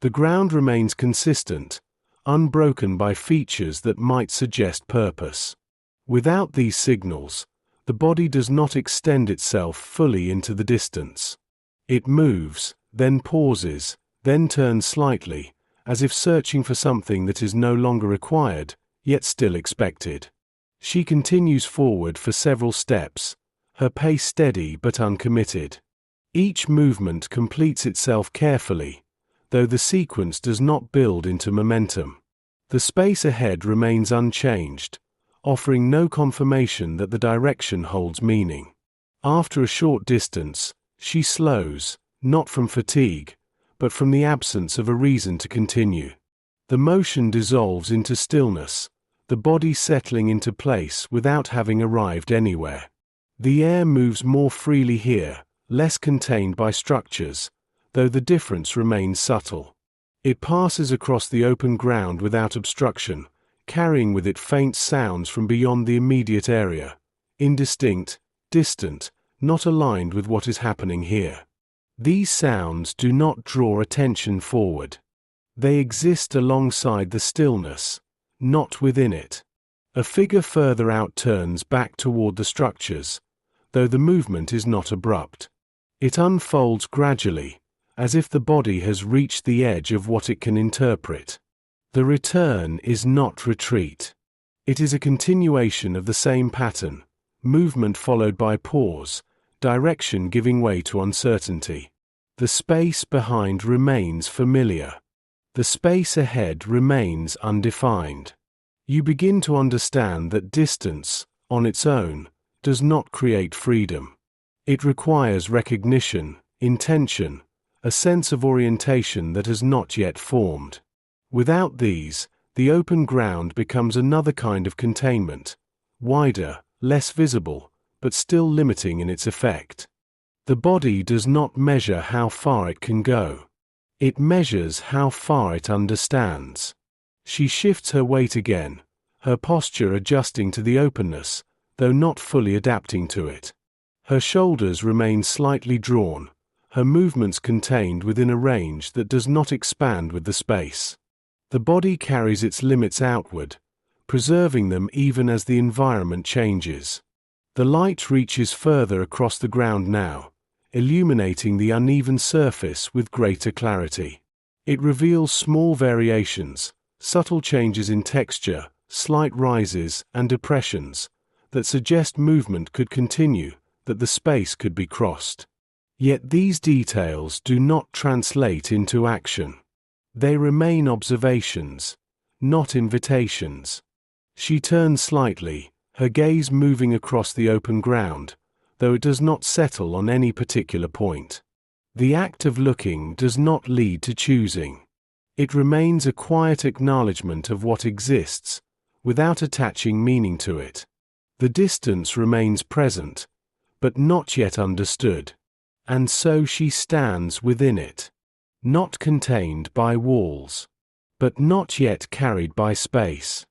The ground remains consistent, unbroken by features that might suggest purpose. Without these signals, the body does not extend itself fully into the distance. It moves, then pauses, then turns slightly, as if searching for something that is no longer required, yet still expected. She continues forward for several steps, her pace steady but uncommitted. Each movement completes itself carefully, though the sequence does not build into momentum. The space ahead remains unchanged, offering no confirmation that the direction holds meaning. After a short distance, she slows, not from fatigue, but from the absence of a reason to continue. The motion dissolves into stillness, the body settling into place without having arrived anywhere. The air moves more freely here, less contained by structures, though the difference remains subtle. It passes across the open ground without obstruction, carrying with it faint sounds from beyond the immediate area, indistinct, distant, not aligned with what is happening here. These sounds do not draw attention forward. They exist alongside the stillness, not within it. A figure further out turns back toward the structures, though the movement is not abrupt. It unfolds gradually, as if the body has reached the edge of what it can interpret. The return is not retreat. It is a continuation of the same pattern, movement followed by pause, direction giving way to uncertainty. The space behind remains familiar. The space ahead remains undefined. You begin to understand that distance, on its own, does not create freedom. It requires recognition, intention, a sense of orientation that has not yet formed. Without these, the open ground becomes another kind of containment, wider, less visible, but still limiting in its effect. The body does not measure how far it can go. It measures how far it understands. She shifts her weight again, her posture adjusting to the openness, though not fully adapting to it. Her shoulders remain slightly drawn, her movements contained within a range that does not expand with the space. The body carries its limits outward, preserving them even as the environment changes. The light reaches further across the ground now, illuminating the uneven surface with greater clarity. It reveals small variations, subtle changes in texture, slight rises and depressions, that suggest movement could continue, that the space could be crossed. Yet these details do not translate into action. They remain observations, not invitations. She turns slightly, her gaze moving across the open ground, though it does not settle on any particular point. The act of looking does not lead to choosing. It remains a quiet acknowledgement of what exists, without attaching meaning to it. The distance remains present, but not yet understood, and so she stands within it, not contained by walls, but not yet carried by space.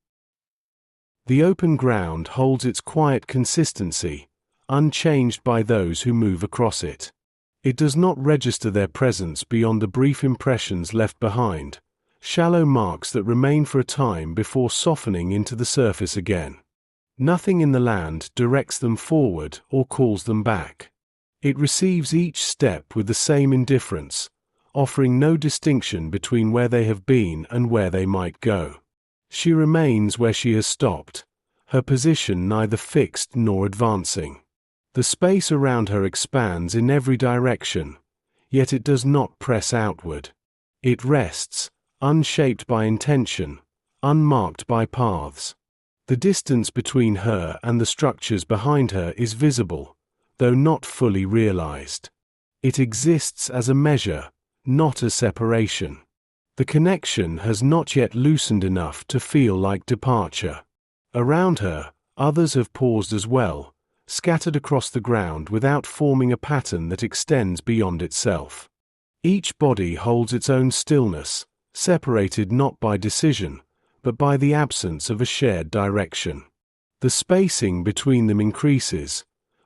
The open ground holds its quiet consistency, unchanged by those who move across it. It does not register their presence beyond the brief impressions left behind, shallow marks that remain for a time before softening into the surface again. Nothing in the land directs them forward or calls them back. It receives each step with the same indifference, offering no distinction between where they have been and where they might go. She remains where she has stopped, her position neither fixed nor advancing. The space around her expands in every direction, yet it does not press outward. It rests, unshaped by intention, unmarked by paths. The distance between her and the structures behind her is visible, though not fully realized. It exists as a measure, not as separation. The connection has not yet loosened enough to feel like departure. Around her, others have paused as well, scattered across the ground without forming a pattern that extends beyond itself. Each body holds its own stillness, separated not by decision, but by the absence of a shared direction. The spacing between them increases,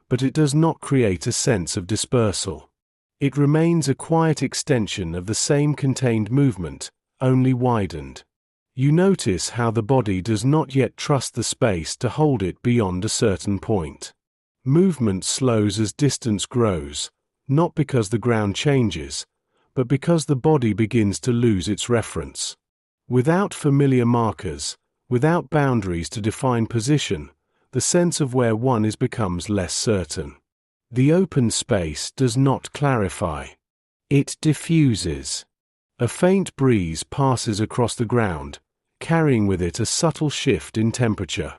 but it does not create a sense of dispersal. It remains a quiet extension of the same contained movement, only widened. You notice how the body does not yet trust the space to hold it beyond a certain point. Movement slows as distance grows, not because the ground changes, but because the body begins to lose its reference. Without familiar markers, without boundaries to define position, the sense of where one is becomes less certain. The open space does not clarify. It diffuses. A faint breeze passes across the ground, carrying with it a subtle shift in temperature.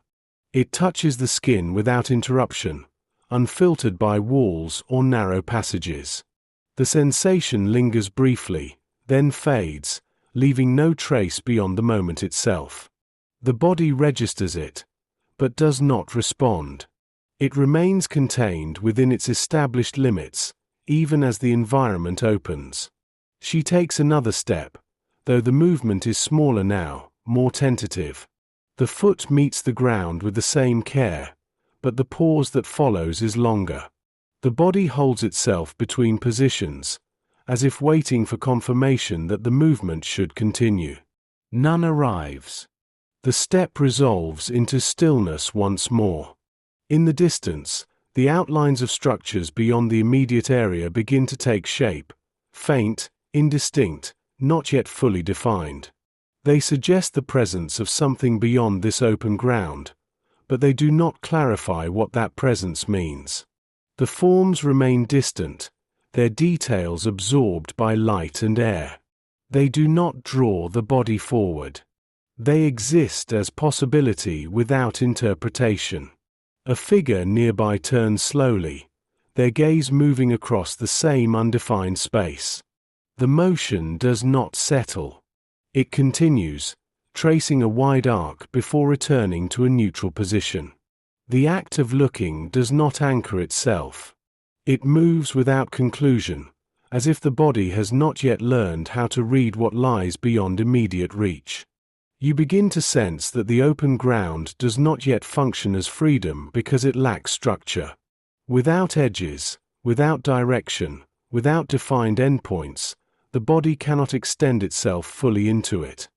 It touches the skin without interruption, unfiltered by walls or narrow passages. The sensation lingers briefly, then fades, leaving no trace beyond the moment itself. The body registers it, but does not respond. It remains contained within its established limits, even as the environment opens. She takes another step, though the movement is smaller now, more tentative. The foot meets the ground with the same care, but the pause that follows is longer. The body holds itself between positions, as if waiting for confirmation that the movement should continue. None arrives. The step resolves into stillness once more. In the distance, the outlines of structures beyond the immediate area begin to take shape, faint, indistinct, not yet fully defined. They suggest the presence of something beyond this open ground, but they do not clarify what that presence means. The forms remain distant, their details absorbed by light and air. They do not draw the body forward. They exist as possibility without interpretation. A figure nearby turns slowly, their gaze moving across the same undefined space. The motion does not settle. It continues, tracing a wide arc before returning to a neutral position. The act of looking does not anchor itself. It moves without conclusion, as if the body has not yet learned how to read what lies beyond immediate reach. You begin to sense that the open ground does not yet function as freedom because it lacks structure. Without edges, without direction, without defined endpoints, the body cannot extend itself fully into it.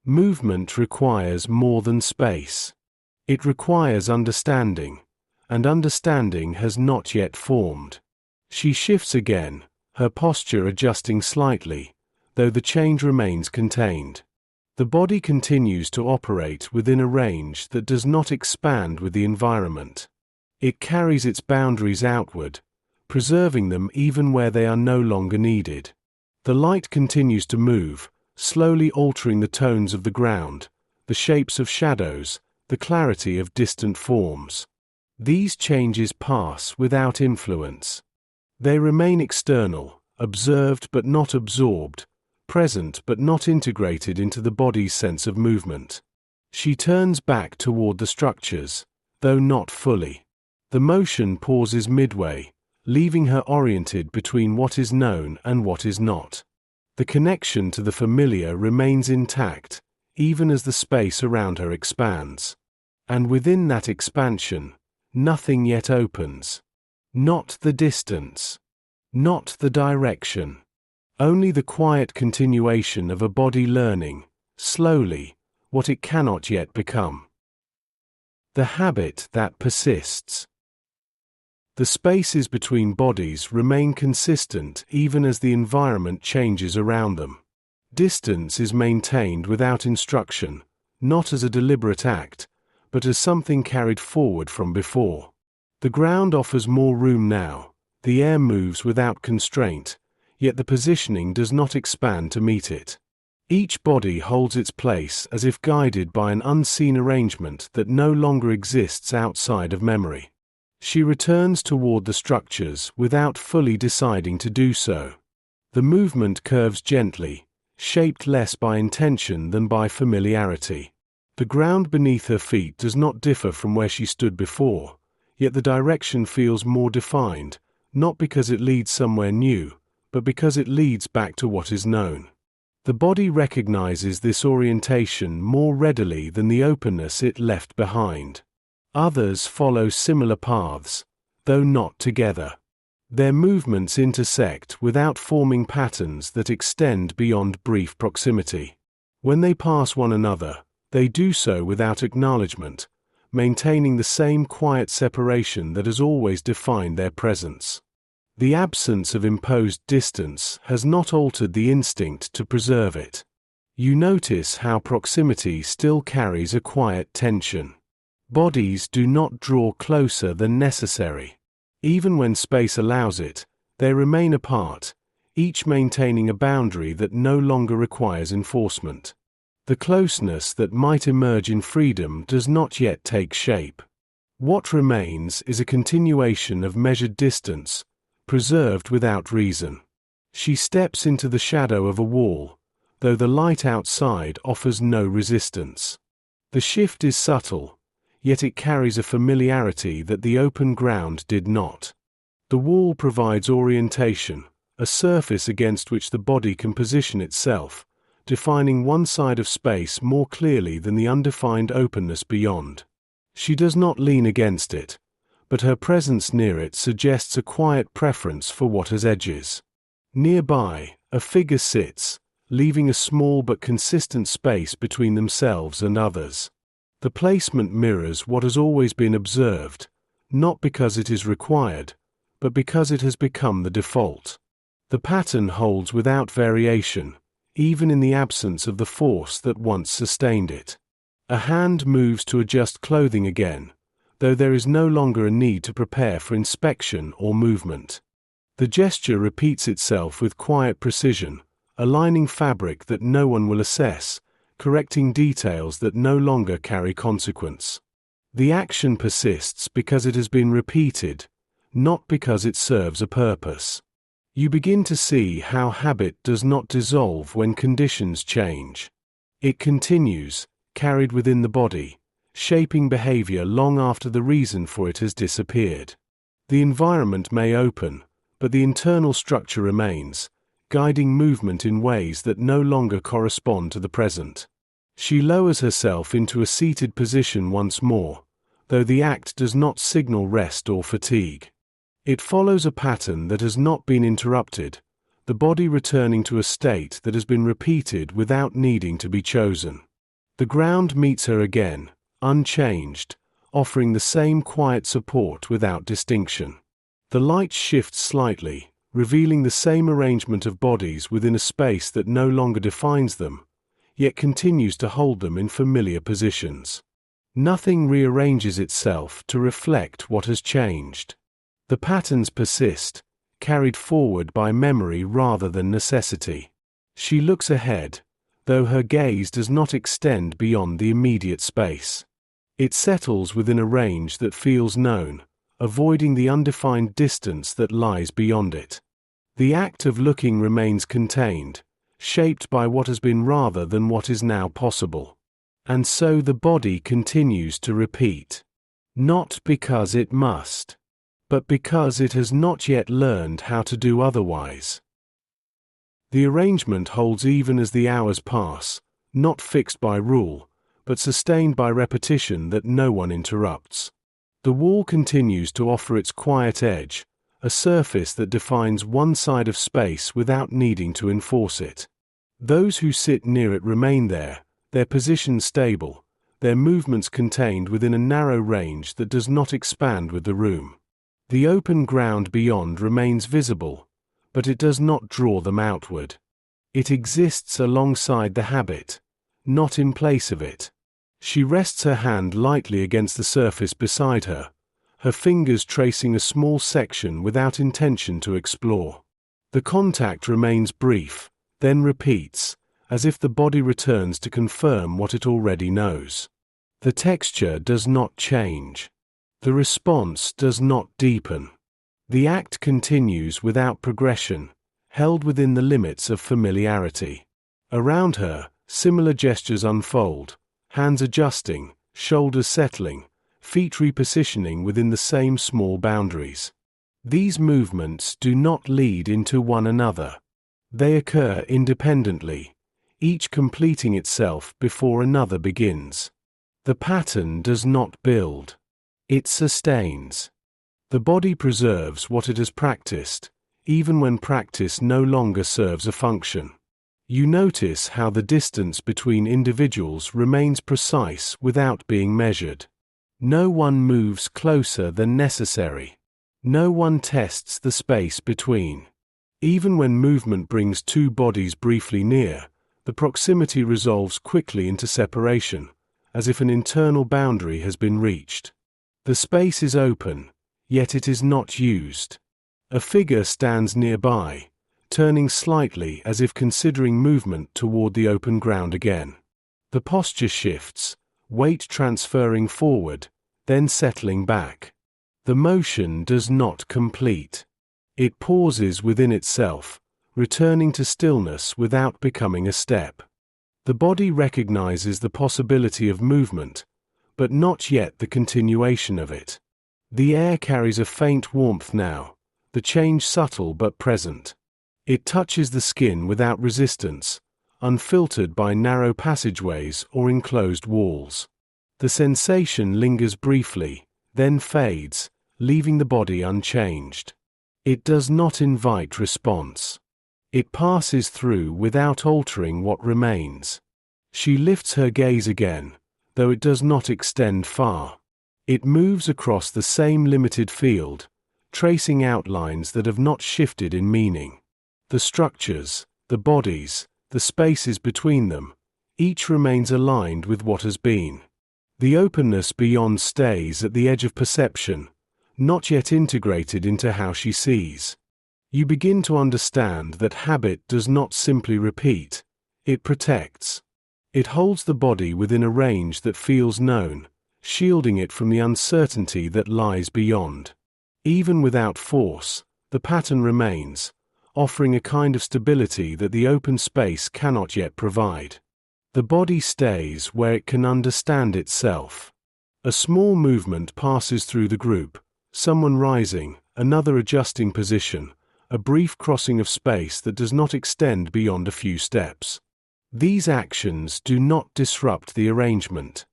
Movement requires more than space. It requires understanding, and understanding has not yet formed. She shifts again, her posture adjusting slightly, though the change remains contained. The body continues to operate within a range that does not expand with the environment. It carries its boundaries outward, preserving them even where they are no longer needed. The light continues to move, slowly altering the tones of the ground, the shapes of shadows, the clarity of distant forms. These changes pass without influence. They remain external, observed but not absorbed, present but not integrated into the body's sense of movement. She turns back toward the structures, though not fully. The motion pauses midway, leaving her oriented between what is known and what is not. The connection to the familiar remains intact, even as the space around her expands. And within that expansion, nothing yet opens. Not the distance. Not the direction. Only the quiet continuation of a body learning, slowly, what it cannot yet become. The habit that persists. The spaces between bodies remain consistent even as the environment changes around them. Distance is maintained without instruction, not as a deliberate act, but as something carried forward from before. The ground offers more room now, the air moves without constraint, yet the positioning does not expand to meet it. Each body holds its place as if guided by an unseen arrangement that no longer exists outside of memory. She returns toward the structures without fully deciding to do so. The movement curves gently, shaped less by intention than by familiarity. The ground beneath her feet does not differ from where she stood before, yet the direction feels more defined, not because it leads somewhere new, but because it leads back to what is known. The body recognizes this orientation more readily than the openness it left behind. Others follow similar paths, though not together. Their movements intersect without forming patterns that extend beyond brief proximity. When they pass one another, they do so without acknowledgement, maintaining the same quiet separation that has always defined their presence. The absence of imposed distance has not altered the instinct to preserve it. You notice how proximity still carries a quiet tension. Bodies do not draw closer than necessary. Even when space allows it, they remain apart, each maintaining a boundary that no longer requires enforcement. The closeness that might emerge in freedom does not yet take shape. What remains is a continuation of measured distance, preserved without reason. She steps into the shadow of a wall, though the light outside offers no resistance. The shift is subtle, yet it carries a familiarity that the open ground did not. The wall provides orientation, a surface against which the body can position itself, defining one side of space more clearly than the undefined openness beyond. She does not lean against it, but her presence near it suggests a quiet preference for what has edges. Nearby, a figure sits, leaving a small but consistent space between themselves and others. The placement mirrors what has always been observed, not because it is required, but because it has become the default. The pattern holds without variation, even in the absence of the force that once sustained it. A hand moves to adjust clothing again, though there is no longer a need to prepare for inspection or movement. The gesture repeats itself with quiet precision, aligning fabric that no one will assess, correcting details that no longer carry consequence. The action persists because it has been repeated, not because it serves a purpose. You begin to see how habit does not dissolve when conditions change. It continues, carried within the body, shaping behavior long after the reason for it has disappeared. The environment may open, but the internal structure remains, guiding movement in ways that no longer correspond to the present. She lowers herself into a seated position once more, though the act does not signal rest or fatigue. It follows a pattern that has not been interrupted, the body returning to a state that has been repeated without needing to be chosen. The ground meets her again, unchanged, offering the same quiet support without distinction. The light shifts slightly, revealing the same arrangement of bodies within a space that no longer defines them, yet continues to hold them in familiar positions. Nothing rearranges itself to reflect what has changed. The patterns persist, carried forward by memory rather than necessity. She looks ahead, though her gaze does not extend beyond the immediate space. It settles within a range that feels known, avoiding the undefined distance that lies beyond it. The act of looking remains contained, shaped by what has been rather than what is now possible. And so the body continues to repeat. Not because it must, but because it has not yet learned how to do otherwise. The arrangement holds even as the hours pass, not fixed by rule, but sustained by repetition that no one interrupts. The wall continues to offer its quiet edge, a surface that defines one side of space without needing to enforce it. Those who sit near it remain there, their position stable, their movements contained within a narrow range that does not expand with the room. The open ground beyond remains visible, but it does not draw them outward. It exists alongside the habit, not in place of it. She rests her hand lightly against the surface beside her, her fingers tracing a small section without intention to explore. The contact remains brief, then repeats, as if the body returns to confirm what it already knows. The texture does not change. The response does not deepen. The act continues without progression, held within the limits of familiarity. Around her, similar gestures unfold, hands adjusting, shoulders settling, feet repositioning within the same small boundaries. These movements do not lead into one another. They occur independently, each completing itself before another begins. The pattern does not build. It sustains. The body preserves what it has practiced, even when practice no longer serves a function. You notice how the distance between individuals remains precise without being measured. No one moves closer than necessary. No one tests the space between. Even when movement brings two bodies briefly near, the proximity resolves quickly into separation, as if an internal boundary has been reached. The space is open, yet it is not used. A figure stands nearby, turning slightly as if considering movement toward the open ground again. The posture shifts, weight transferring forward, then settling back. The motion does not complete. It pauses within itself, returning to stillness without becoming a step. The body recognizes the possibility of movement, but not yet the continuation of it. The air carries a faint warmth now, the change subtle but present. It touches the skin without resistance, unfiltered by narrow passageways or enclosed walls. The sensation lingers briefly, then fades, leaving the body unchanged. It does not invite response. It passes through without altering what remains. She lifts her gaze again, though it does not extend far. It moves across the same limited field, tracing outlines that have not shifted in meaning. The structures, the bodies, the spaces between them, each remains aligned with what has been. The openness beyond stays at the edge of perception, not yet integrated into how she sees. You begin to understand that habit does not simply repeat, it protects. It holds the body within a range that feels known, shielding it from the uncertainty that lies beyond. Even without force, the pattern remains, offering a kind of stability that the open space cannot yet provide. The body stays where it can understand itself. A small movement passes through the group, someone rising, another adjusting position, a brief crossing of space that does not extend beyond a few steps. These actions do not disrupt the arrangement.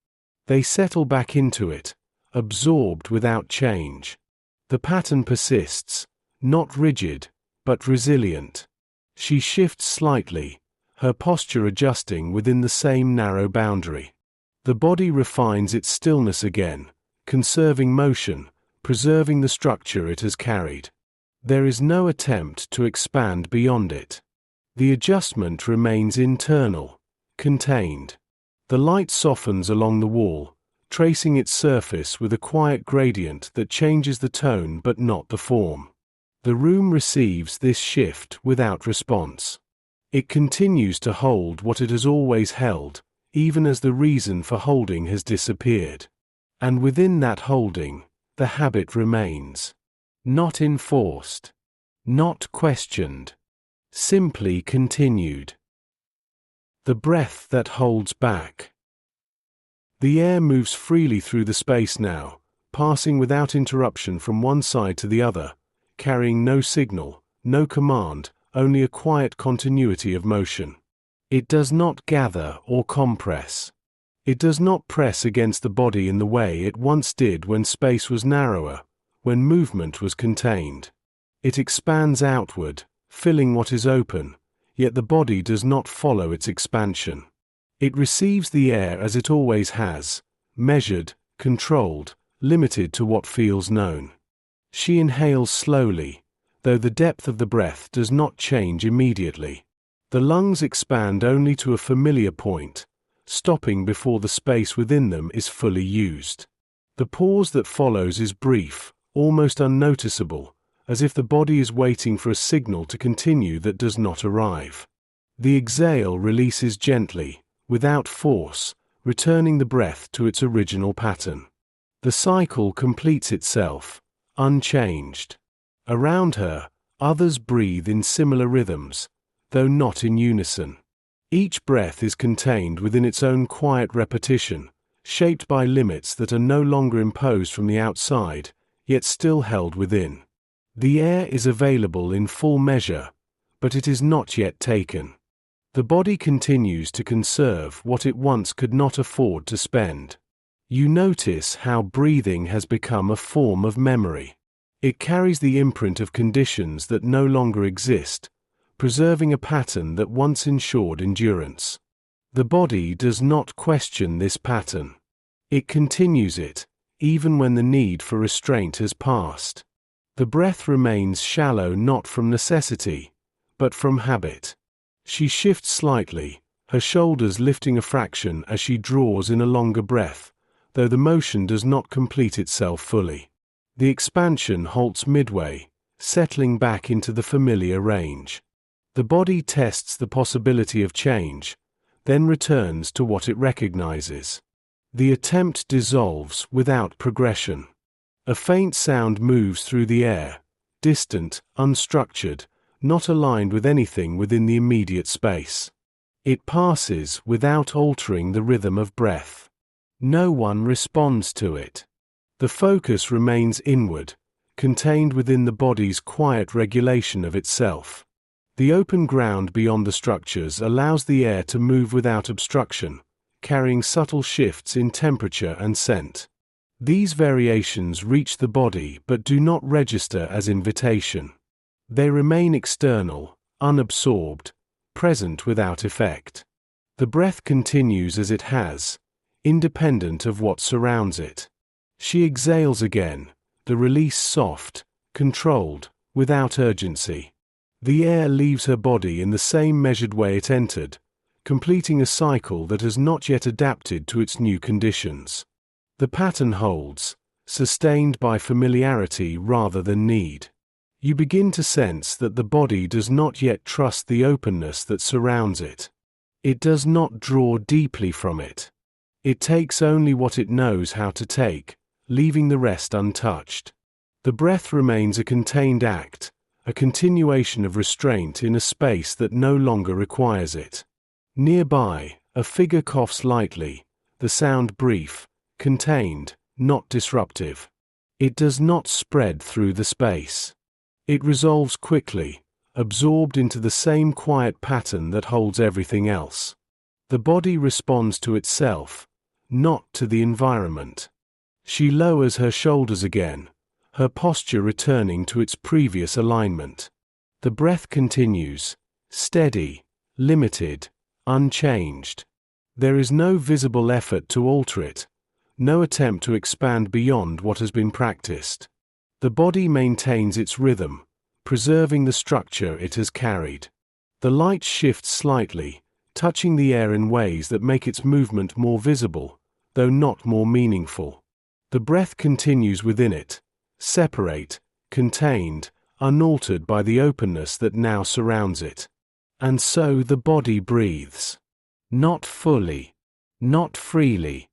They settle back into it, absorbed without change. The pattern persists, not rigid, but resilient. She shifts slightly, her posture adjusting within the same narrow boundary. The body refines its stillness again, conserving motion, preserving the structure it has carried. There is no attempt to expand beyond it. The adjustment remains internal, contained. The light softens along the wall, tracing its surface with a quiet gradient that changes the tone but not the form. The room receives this shift without response. It continues to hold what it has always held, even as the reason for holding has disappeared. And within that holding, the habit remains. Not enforced. Not questioned. Simply continued. The breath that holds back. The air moves freely through the space now, passing without interruption from one side to the other, carrying no signal, no command, only a quiet continuity of motion. It does not gather or compress. It does not press against the body in the way it once did when space was narrower, when movement was contained. It expands outward, filling what is open, yet the body does not follow its expansion. It receives the air as it always has, measured, controlled, limited to what feels known. She inhales slowly, though the depth of the breath does not change immediately. The lungs expand only to a familiar point, stopping before the space within them is fully used. The pause that follows is brief, almost unnoticeable, as if the body is waiting for a signal to continue that does not arrive. The exhale releases gently, without force, returning the breath to its original pattern. The cycle completes itself, unchanged. Around her, others breathe in similar rhythms, though not in unison. Each breath is contained within its own quiet repetition, shaped by limits that are no longer imposed from the outside, yet still held within. The air is available in full measure, but it is not yet taken. The body continues to conserve what it once could not afford to spend. You notice how breathing has become a form of memory. It carries the imprint of conditions that no longer exist, preserving a pattern that once ensured endurance. The body does not question this pattern. It continues it, even when the need for restraint has passed. The breath remains shallow not from necessity, but from habit. She shifts slightly, her shoulders lifting a fraction as she draws in a longer breath, though the motion does not complete itself fully. The expansion halts midway, settling back into the familiar range. The body tests the possibility of change, then returns to what it recognizes. The attempt dissolves without progression. A faint sound moves through the air, distant, unstructured, not aligned with anything within the immediate space. It passes without altering the rhythm of breath. No one responds to it. The focus remains inward, contained within the body's quiet regulation of itself. The open ground beyond the structures allows the air to move without obstruction, carrying subtle shifts in temperature and scent. These variations reach the body but do not register as invitation. They remain external, unabsorbed, present without effect. The breath continues as it has, independent of what surrounds it. She exhales again, the release soft, controlled, without urgency. The air leaves her body in the same measured way it entered, completing a cycle that has not yet adapted to its new conditions. The pattern holds, sustained by familiarity rather than need. You begin to sense that the body does not yet trust the openness that surrounds it. It does not draw deeply from it. It takes only what it knows how to take, leaving the rest untouched. The breath remains a contained act, a continuation of restraint in a space that no longer requires it. Nearby, a figure coughs lightly, the sound brief, contained, not disruptive. It does not spread through the space. It resolves quickly, absorbed into the same quiet pattern that holds everything else. The body responds to itself, not to the environment. She lowers her shoulders again, her posture returning to its previous alignment. The breath continues, steady, limited, unchanged. There is no visible effort to alter it, no attempt to expand beyond what has been practiced. The body maintains its rhythm, preserving the structure it has carried. The light shifts slightly, touching the air in ways that make its movement more visible, though not more meaningful. The breath continues within it, separate, contained, unaltered by the openness that now surrounds it. And so the body breathes. Not fully, not freely,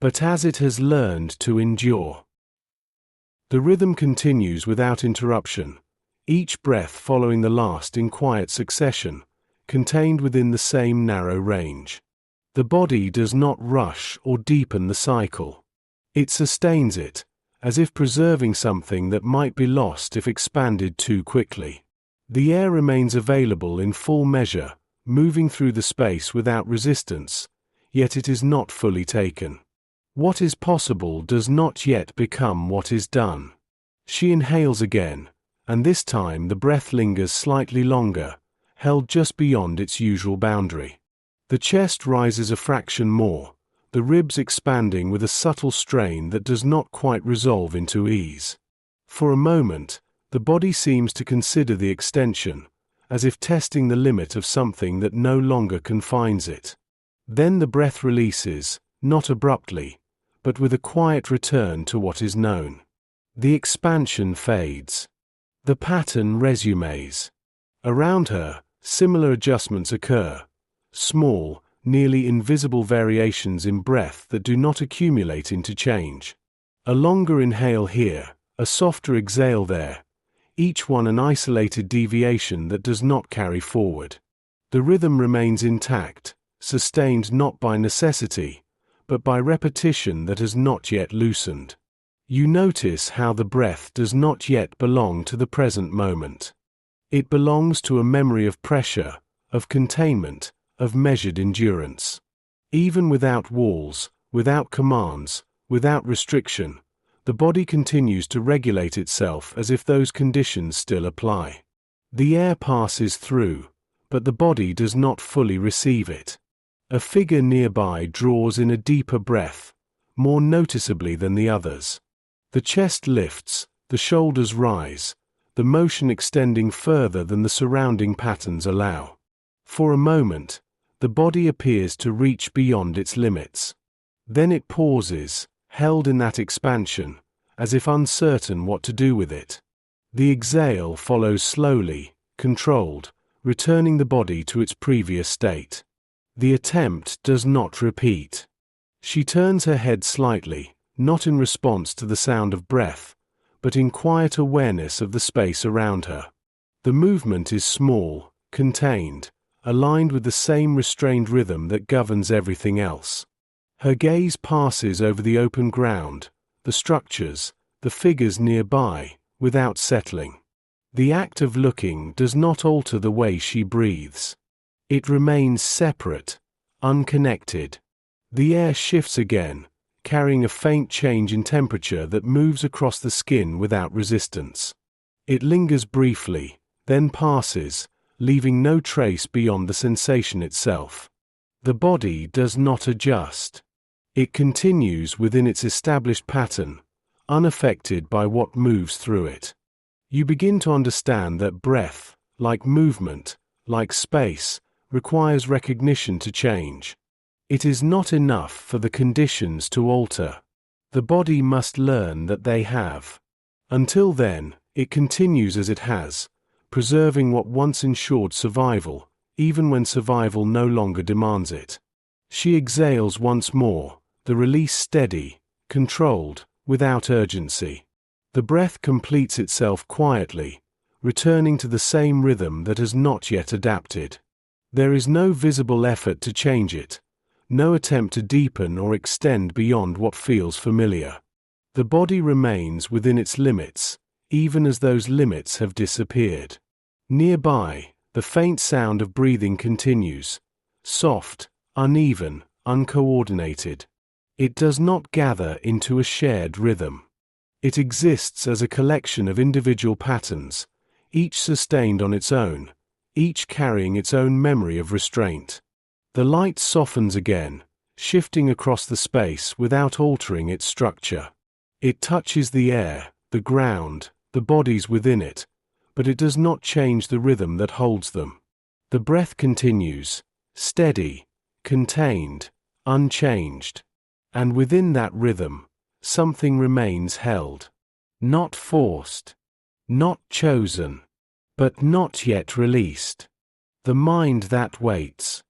but as it has learned to endure. The rhythm continues without interruption, each breath following the last in quiet succession, contained within the same narrow range. The body does not rush or deepen the cycle. It sustains it, as if preserving something that might be lost if expanded too quickly. The air remains available in full measure, moving through the space without resistance, yet it is not fully taken. What is possible does not yet become what is done. She inhales again, and this time the breath lingers slightly longer, held just beyond its usual boundary. The chest rises a fraction more, the ribs expanding with a subtle strain that does not quite resolve into ease. For a moment, the body seems to consider the extension, as if testing the limit of something that no longer confines it. Then the breath releases, not abruptly, but with a quiet return to what is known. The expansion fades. The pattern resumes. Around her, similar adjustments occur, small, nearly invisible variations in breath that do not accumulate into change. A longer inhale here, a softer exhale there, each one an isolated deviation that does not carry forward. The rhythm remains intact, sustained not by necessity, but by repetition that has not yet loosened. You notice how the breath does not yet belong to the present moment. It belongs to a memory of pressure, of containment, of measured endurance. Even without walls, without commands, without restriction, the body continues to regulate itself as if those conditions still apply. The air passes through, but the body does not fully receive it. A figure nearby draws in a deeper breath, more noticeably than the others. The chest lifts, the shoulders rise, the motion extending further than the surrounding patterns allow. For a moment, the body appears to reach beyond its limits. Then it pauses, held in that expansion, as if uncertain what to do with it. The exhale follows slowly, controlled, returning the body to its previous state. The attempt does not repeat. She turns her head slightly, not in response to the sound of breath, but in quiet awareness of the space around her. The movement is small, contained, aligned with the same restrained rhythm that governs everything else. Her gaze passes over the open ground, the structures, the figures nearby, without settling. The act of looking does not alter the way she breathes. It remains separate, unconnected. The air shifts again, carrying a faint change in temperature that moves across the skin without resistance. It lingers briefly, then passes, leaving no trace beyond the sensation itself. The body does not adjust. It continues within its established pattern, unaffected by what moves through it. You begin to understand that breath, like movement, like space, requires recognition to change. It is not enough for the conditions to alter. The body must learn that they have. Until then, it continues as it has, preserving what once ensured survival, even when survival no longer demands it. She exhales once more, the release steady, controlled, without urgency. The breath completes itself quietly, returning to the same rhythm that has not yet adapted. There is no visible effort to change it, no attempt to deepen or extend beyond what feels familiar. The body remains within its limits, even as those limits have disappeared. Nearby, the faint sound of breathing continues, soft, uneven, uncoordinated. It does not gather into a shared rhythm. It exists as a collection of individual patterns, each sustained on its own, each carrying its own memory of restraint. The light softens again, shifting across the space without altering its structure. It touches the air, the ground, the bodies within it, but it does not change the rhythm that holds them. The breath continues, steady, contained, unchanged. And within that rhythm, something remains held. Not forced, not chosen, but not yet released. The mind that waits.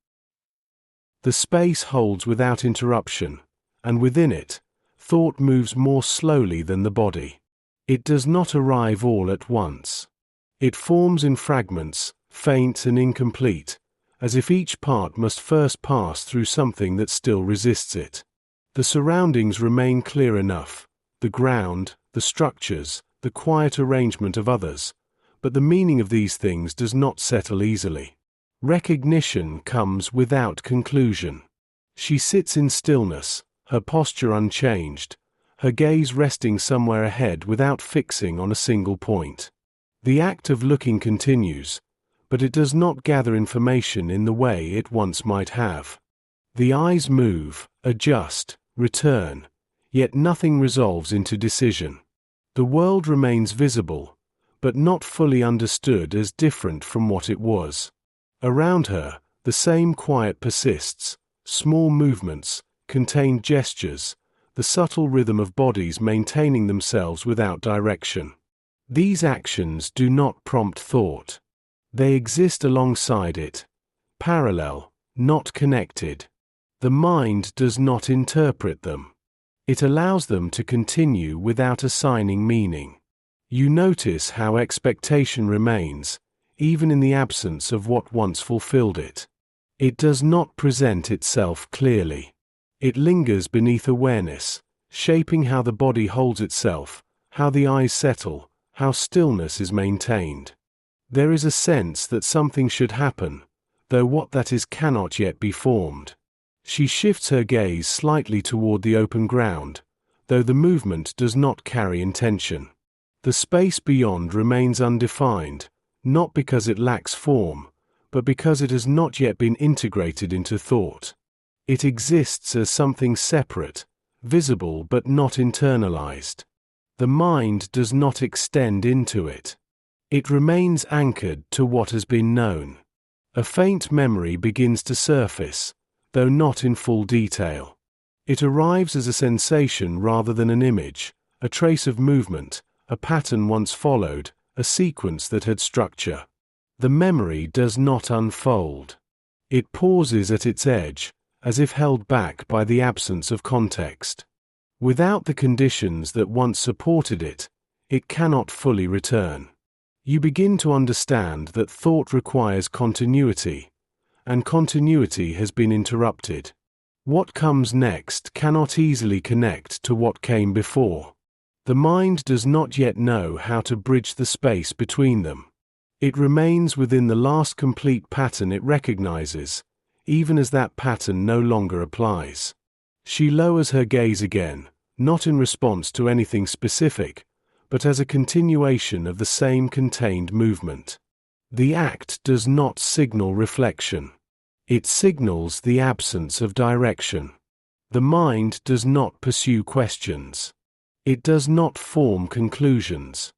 The space holds without interruption, and within it, thought moves more slowly than the body. It does not arrive all at once. It forms in fragments, faint and incomplete, as if each part must first pass through something that still resists it. The surroundings remain clear enough, the ground, the structures, the quiet arrangement of others, but the meaning of these things does not settle easily. Recognition comes without conclusion. She sits in stillness, her posture unchanged, her gaze resting somewhere ahead without fixing on a single point. The act of looking continues, but it does not gather information in the way it once might have. The eyes move, adjust, return, yet nothing resolves into decision. The world remains visible, but not fully understood as different from what it was. Around her, the same quiet persists, small movements, contained gestures, the subtle rhythm of bodies maintaining themselves without direction. These actions do not prompt thought. They exist alongside it, parallel, not connected. The mind does not interpret them. It allows them to continue without assigning meaning. You notice how expectation remains, even in the absence of what once fulfilled it. It does not present itself clearly. It lingers beneath awareness, shaping how the body holds itself, how the eyes settle, how stillness is maintained. There is a sense that something should happen, though what that is cannot yet be formed. She shifts her gaze slightly toward the open ground, though the movement does not carry intention. The space beyond remains undefined, not because it lacks form, but because it has not yet been integrated into thought. It exists as something separate, visible but not internalized. The mind does not extend into it. It remains anchored to what has been known. A faint memory begins to surface, though not in full detail. It arrives as a sensation rather than an image, a trace of movement, a pattern once followed, a sequence that had structure. The memory does not unfold. It pauses at its edge, as if held back by the absence of context. Without the conditions that once supported it, it cannot fully return. You begin to understand that thought requires continuity, and continuity has been interrupted. What comes next cannot easily connect to what came before. The mind does not yet know how to bridge the space between them. It remains within the last complete pattern it recognizes, even as that pattern no longer applies. She lowers her gaze again, not in response to anything specific, but as a continuation of the same contained movement. The act does not signal reflection. It signals the absence of direction. The mind does not pursue questions. It does not form conclusions.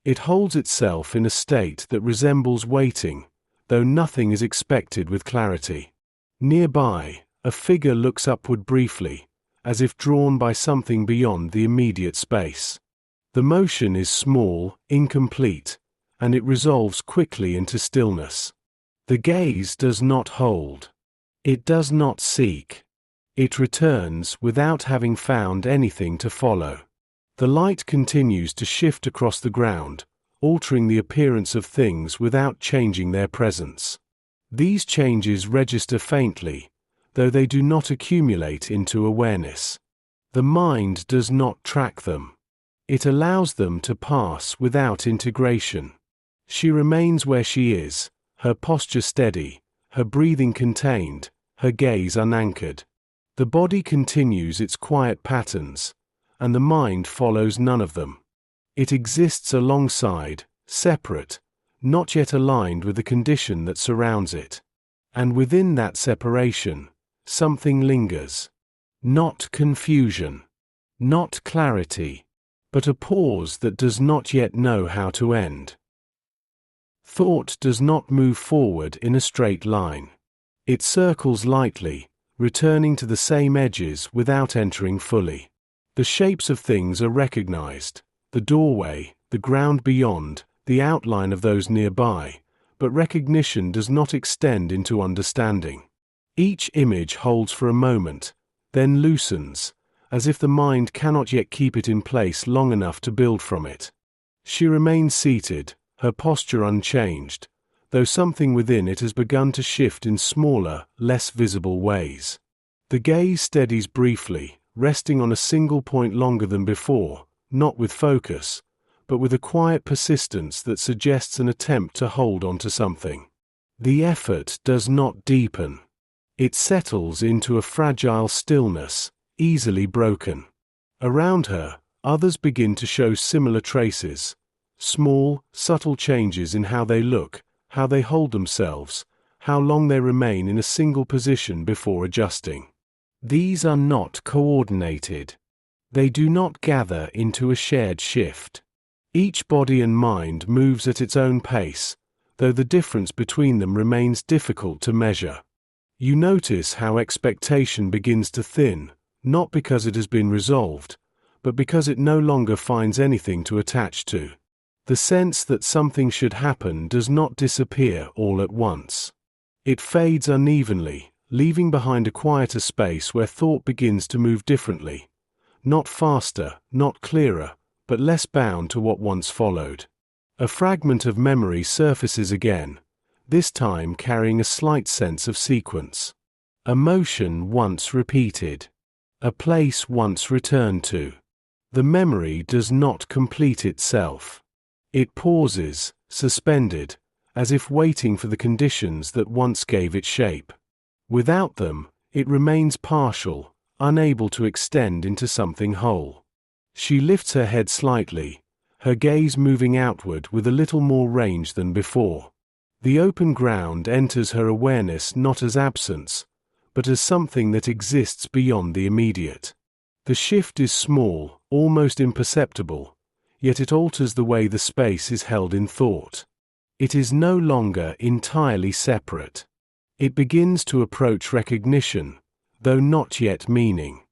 It holds itself in a state that resembles waiting, though nothing is expected with clarity. Nearby, a figure looks upward briefly, as if drawn by something beyond the immediate space. The motion is small, incomplete, and it resolves quickly into stillness. The gaze does not hold. It does not seek. It returns without having found anything to follow. The light continues to shift across the ground, altering the appearance of things without changing their presence. These changes register faintly, though they do not accumulate into awareness. The mind does not track them. It allows them to pass without integration. She remains where she is, her posture steady, her breathing contained, her gaze unanchored. The body continues its quiet patterns, and the mind follows none of them. It exists alongside, separate, not yet aligned with the condition that surrounds it. And within that separation, something lingers, Not confusion, not clarity, but a pause that does not yet know how to end. Thought does not move forward in a straight line. It circles lightly, returning to the same edges without entering fully. The shapes of things are recognized, the doorway, the ground beyond, the outline of those nearby, but recognition does not extend into understanding. Each image holds for a moment, then loosens, as if the mind cannot yet keep it in place long enough to build from it. She remains seated, her posture unchanged, though something within it has begun to shift in smaller, less visible ways. The gaze steadies briefly, resting on a single point longer than before, not with focus, but with a quiet persistence that suggests an attempt to hold onto something. The effort does not deepen. It settles into a fragile stillness, easily broken. Around her, others begin to show similar traces, small, subtle changes in how they look, how they hold themselves, how long they remain in a single position before adjusting. These are not coordinated. They do not gather into a shared shift. Each body and mind moves at its own pace, though the difference between them remains difficult to measure. You notice how expectation begins to thin, not because it has been resolved, but because it no longer finds anything to attach to. The sense that something should happen does not disappear all at once. It fades unevenly, leaving behind a quieter space where thought begins to move differently. Not faster, not clearer, but less bound to what once followed. A fragment of memory surfaces again, this time carrying a slight sense of sequence. A motion once repeated. A place once returned to. The memory does not complete itself. It pauses, suspended, as if waiting for the conditions that once gave it shape. Without them, it remains partial, unable to extend into something whole. She lifts her head slightly, her gaze moving outward with a little more range than before. The open ground enters her awareness not as absence, but as something that exists beyond the immediate. The shift is small, almost imperceptible, yet it alters the way the space is held in thought. It is no longer entirely separate. It begins to approach recognition, though not yet meaning.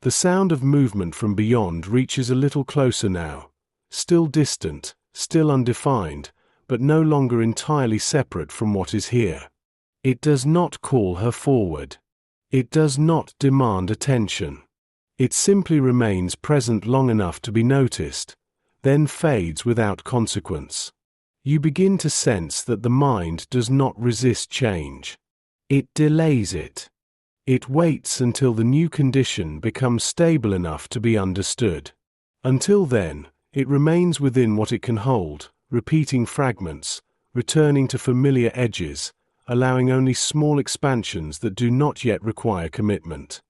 The sound of movement from beyond reaches a little closer now, still distant, still undefined, but no longer entirely separate from what is here. It does not call her forward. It does not demand attention. It simply remains present long enough to be noticed, then fades without consequence. You begin to sense that the mind does not resist change. It delays it. It waits until the new condition becomes stable enough to be understood. Until then, it remains within what it can hold, repeating fragments, returning to familiar edges, allowing only small expansions that do not yet require commitment.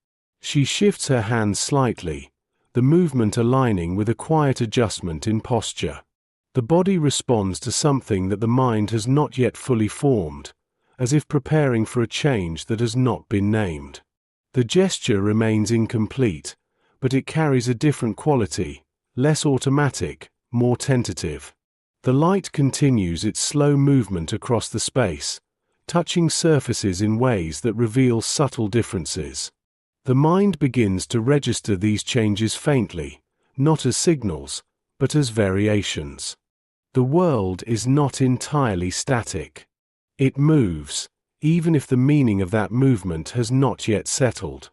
She shifts her hands slightly, the movement aligning with a quiet adjustment in posture. The body responds to something that the mind has not yet fully formed, as if preparing for a change that has not been named. The gesture remains incomplete, but it carries a different quality, less automatic, more tentative. The light continues its slow movement across the space, touching surfaces in ways that reveal subtle differences. The mind begins to register these changes faintly, not as signals, but as variations. The world is not entirely static. It moves, even if the meaning of that movement has not yet settled.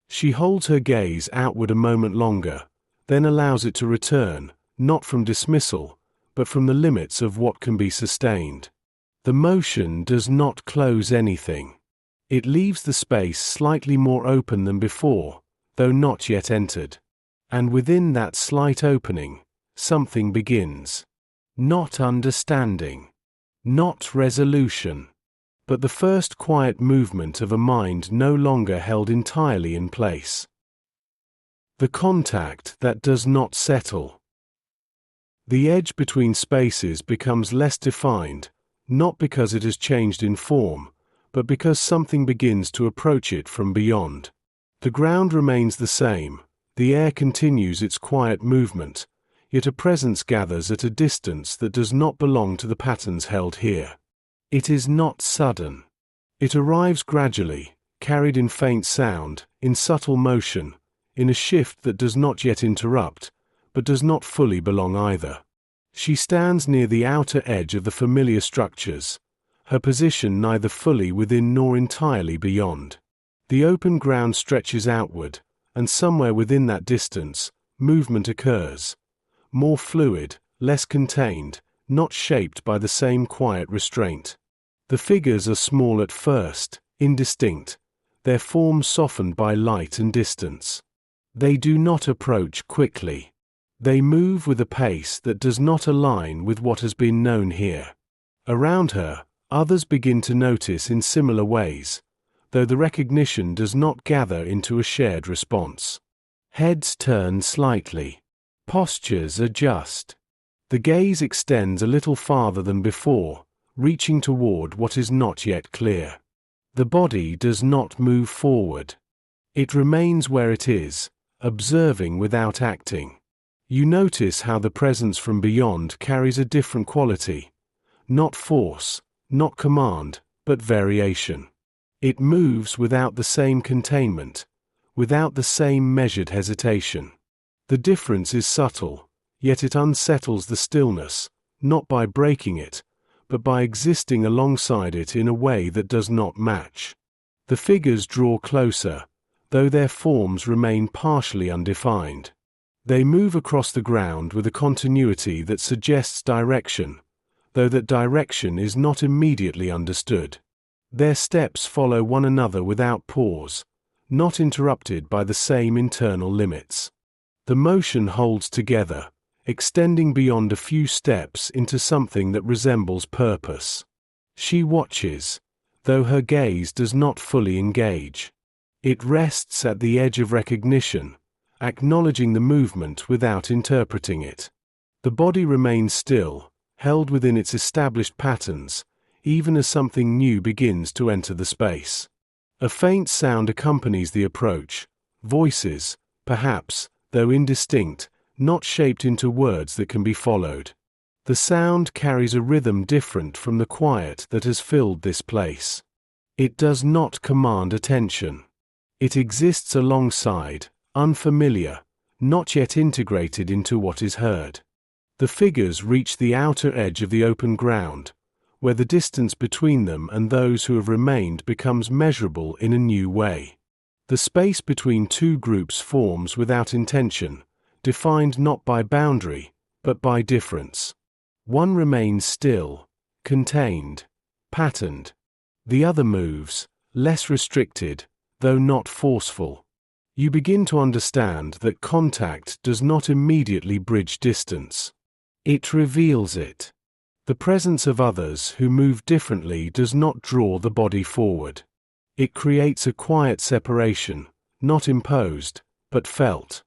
She holds her gaze outward a moment longer, then allows it to return, not from dismissal, but from the limits of what can be sustained. The motion does not close anything. It leaves the space slightly more open than before, though not yet entered. And within that slight opening, something begins. Not understanding. Not resolution. But the first quiet movement of a mind no longer held entirely in place. The contact that does not settle. The edge between spaces becomes less defined, not because it has changed in form, but because something begins to approach it from beyond. The ground remains the same, the air continues its quiet movement, yet a presence gathers at a distance that does not belong to the patterns held here. It is not sudden. It arrives gradually, carried in faint sound, in subtle motion, in a shift that does not yet interrupt, but does not fully belong either. She stands near the outer edge of the familiar structures, her position neither fully within nor entirely beyond. The open ground stretches outward, and somewhere within that distance, movement occurs. More fluid, less contained, not shaped by the same quiet restraint. The figures are small at first, indistinct, their forms softened by light and distance. They do not approach quickly. They move with a pace that does not align with what has been known here. Around her, others begin to notice in similar ways, though the recognition does not gather into a shared response. Heads turn slightly. Postures adjust. The gaze extends a little farther than before, reaching toward what is not yet clear. The body does not move forward. It remains where it is, observing without acting. You notice how the presence from beyond carries a different quality. Not force, not command, but variation. It moves without the same containment, without the same measured hesitation. The difference is subtle, yet it unsettles the stillness, not by breaking it, but by existing alongside it in a way that does not match. The figures draw closer, though their forms remain partially undefined. They move across the ground with a continuity that suggests direction, though that direction is not immediately understood. Their steps follow one another without pause, not interrupted by the same internal limits. The motion holds together, extending beyond a few steps into something that resembles purpose. She watches, though her gaze does not fully engage. It rests at the edge of recognition, acknowledging the movement without interpreting it. The body remains still, held within its established patterns, even as something new begins to enter the space. A faint sound accompanies the approach, voices, perhaps, though indistinct, not shaped into words that can be followed. The sound carries a rhythm different from the quiet that has filled this place. It does not command attention. It exists alongside, unfamiliar, not yet integrated into what is heard. The figures reach the outer edge of the open ground, where the distance between them and those who have remained becomes measurable in a new way. The space between two groups forms without intention, defined not by boundary, but by difference. One remains still, contained, patterned. The other moves, less restricted, though not forceful. You begin to understand that contact does not immediately bridge distance. It reveals it. The presence of others who move differently does not draw the body forward. It creates a quiet separation, not imposed, but felt.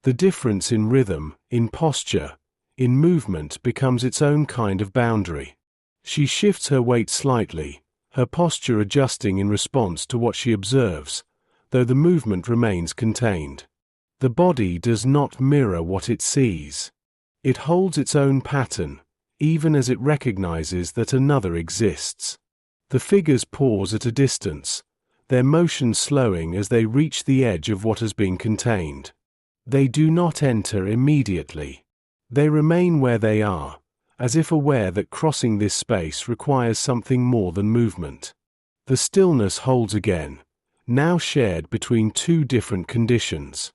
The difference in rhythm, in posture, in movement becomes its own kind of boundary. She shifts her weight slightly, her posture adjusting in response to what she observes, though the movement remains contained. The body does not mirror what it sees. It holds its own pattern, even as it recognizes that another exists. The figures pause at a distance, their motion slowing as they reach the edge of what has been contained. They do not enter immediately. They remain where they are, as if aware that crossing this space requires something more than movement. The stillness holds again, now shared between two different conditions.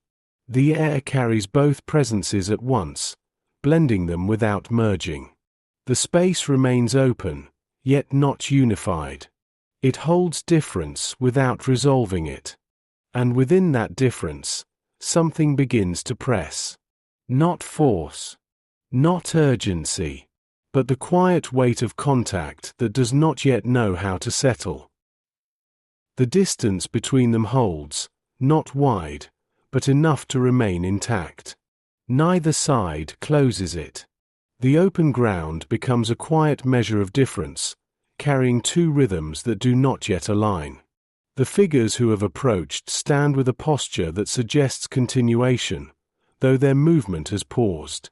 The air carries both presences at once, blending them without merging. The space remains open, yet not unified. It holds difference without resolving it. And within that difference, something begins to press. Not force, not urgency, but the quiet weight of contact that does not yet know how to settle. The distance between them holds, not wide, but enough to remain intact. Neither side closes it. The open ground becomes a quiet measure of difference, carrying two rhythms that do not yet align. The figures who have approached stand with a posture that suggests continuation, though their movement has paused.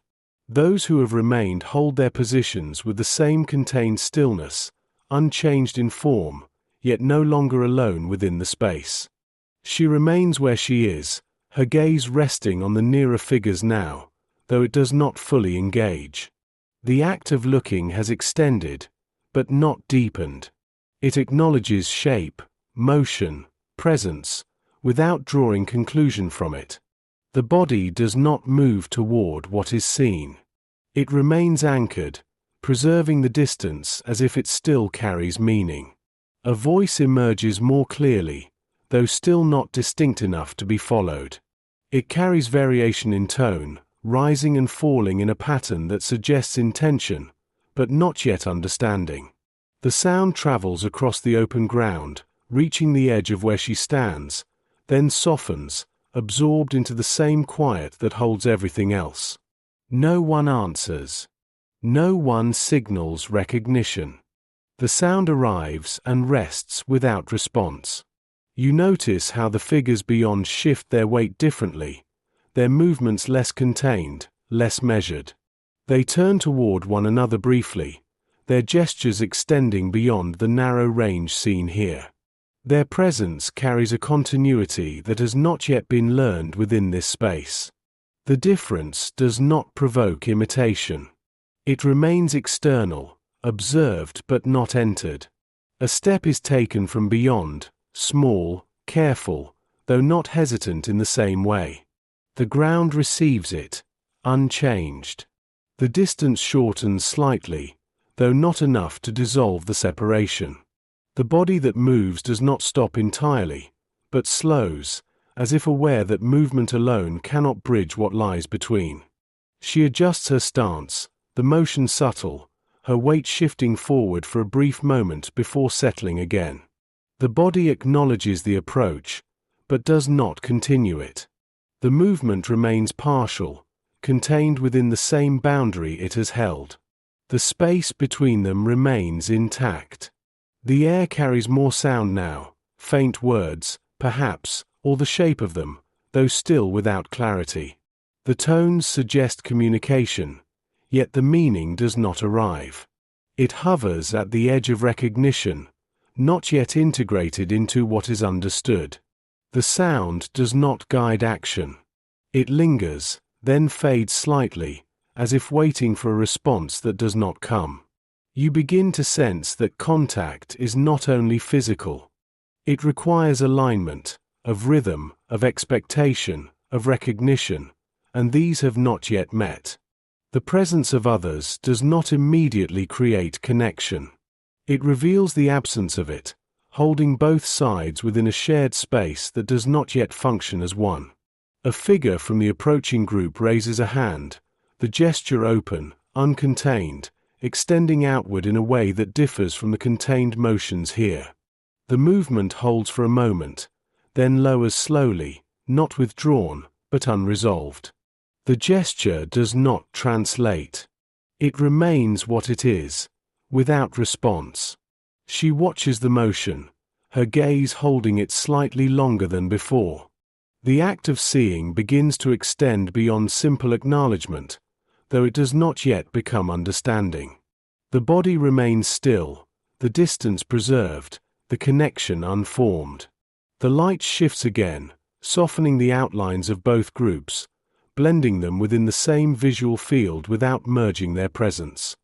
Those who have remained hold their positions with the same contained stillness, unchanged in form, yet no longer alone within the space. She remains where she is, her gaze resting on the nearer figures now, though it does not fully engage. The act of looking has extended, but not deepened. It acknowledges shape, motion, presence, without drawing conclusion from it. The body does not move toward what is seen. It remains anchored, preserving the distance as if it still carries meaning. A voice emerges more clearly, though still not distinct enough to be followed. It carries variation in tone, rising and falling in a pattern that suggests intention, but not yet understanding. The sound travels across the open ground, reaching the edge of where she stands, then softens, absorbed into the same quiet that holds everything else. No one answers. No one signals recognition. The sound arrives and rests without response. You notice how the figures beyond shift their weight differently, their movements less contained, less measured. They turn toward one another briefly, their gestures extending beyond the narrow range seen here. Their presence carries a continuity that has not yet been learned within this space. The difference does not provoke imitation. It remains external, observed but not entered. A step is taken from beyond, small, careful, though not hesitant in the same way. The ground receives it, unchanged. The distance shortens slightly, though not enough to dissolve the separation. The body that moves does not stop entirely, but slows, as if aware that movement alone cannot bridge what lies between. She adjusts her stance, the motion subtle, her weight shifting forward for a brief moment before settling again. The body acknowledges the approach, but does not continue it. The movement remains partial, contained within the same boundary it has held. The space between them remains intact. The air carries more sound now, faint words, perhaps, or the shape of them, though still without clarity. The tones suggest communication, yet the meaning does not arrive. It hovers at the edge of recognition, not yet integrated into what is understood. The sound does not guide action. It lingers, then fades slightly, as if waiting for a response that does not come. You begin to sense that contact is not only physical. It requires alignment, of rhythm, of expectation, of recognition, and these have not yet met. The presence of others does not immediately create connection. It reveals the absence of it, holding both sides within a shared space that does not yet function as one. A figure from the approaching group raises a hand, the gesture open, uncontained, extending outward in a way that differs from the contained motions here. The movement holds for a moment, then lowers slowly, not withdrawn, but unresolved. The gesture does not translate. It remains what it is, without response. She watches the motion, her gaze holding it slightly longer than before. The act of seeing begins to extend beyond simple acknowledgement, though it does not yet become understanding. The body remains still, the distance preserved, the connection unformed. The light shifts again, softening the outlines of both groups, blending them within the same visual field without merging their presence.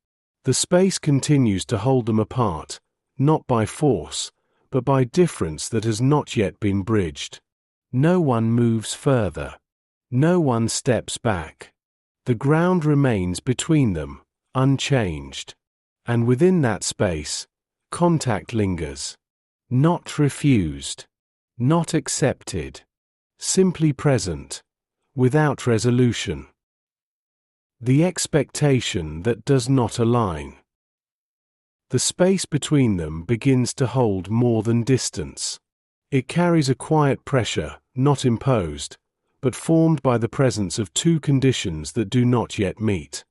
The space continues to hold them apart, not by force, but by difference that has not yet been bridged. No one moves further. No one steps back. The ground remains between them, unchanged. And within that space, contact lingers. Not refused. Not accepted. Simply present, without resolution. The expectation that does not align. The space between them begins to hold more than distance. It carries a quiet pressure, not imposed, but formed by the presence of two conditions that do not yet meet.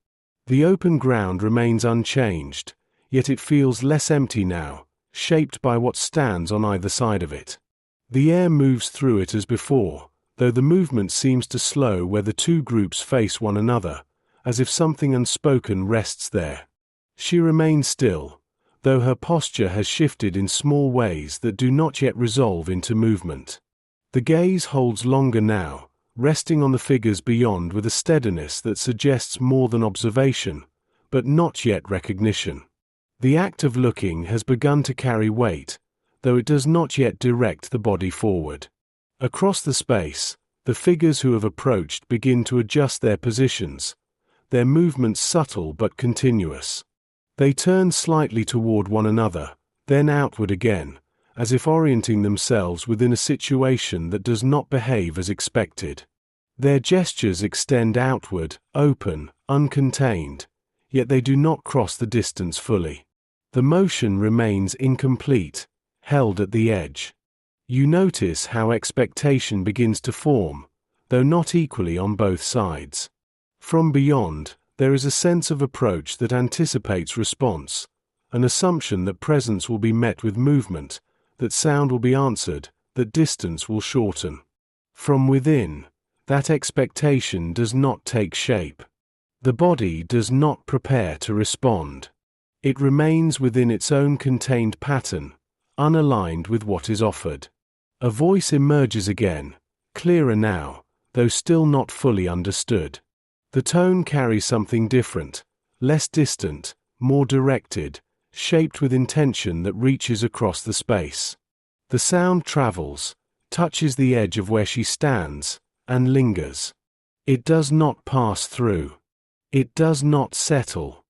The open ground remains unchanged, yet it feels less empty now, shaped by what stands on either side of it. The air moves through it as before, though the movement seems to slow where the two groups face one another, as if something unspoken rests there. She remains still, though her posture has shifted in small ways that do not yet resolve into movement. The gaze holds longer now, resting on the figures beyond with a steadiness that suggests more than observation, but not yet recognition. The act of looking has begun to carry weight, though it does not yet direct the body forward. Across the space, the figures who have approached begin to adjust their positions, their movements subtle but continuous. They turn slightly toward one another, then outward again, as if orienting themselves within a situation that does not behave as expected. Their gestures extend outward, open, uncontained, yet they do not cross the distance fully. The motion remains incomplete, held at the edge. You notice how expectation begins to form, though not equally on both sides. From beyond, there is a sense of approach that anticipates response, an assumption that presence will be met with movement, that sound will be answered, that distance will shorten. From within, that expectation does not take shape. The body does not prepare to respond. It remains within its own contained pattern, unaligned with what is offered. A voice emerges again, clearer now, though still not fully understood. The tone carries something different, less distant, more directed, shaped with intention that reaches across the space. The sound travels, touches the edge of where she stands, and lingers. It does not pass through. It does not settle.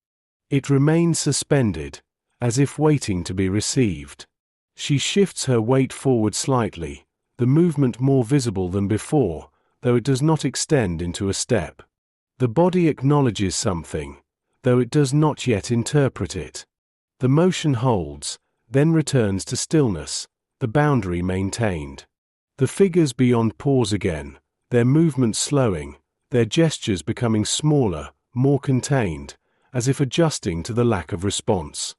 It remains suspended, as if waiting to be received. She shifts her weight forward slightly, the movement more visible than before, though it does not extend into a step. The body acknowledges something, though it does not yet interpret it. The motion holds, then returns to stillness, the boundary maintained. The figures beyond pause again, their movements slowing, their gestures becoming smaller, more contained, as if adjusting to the lack of response.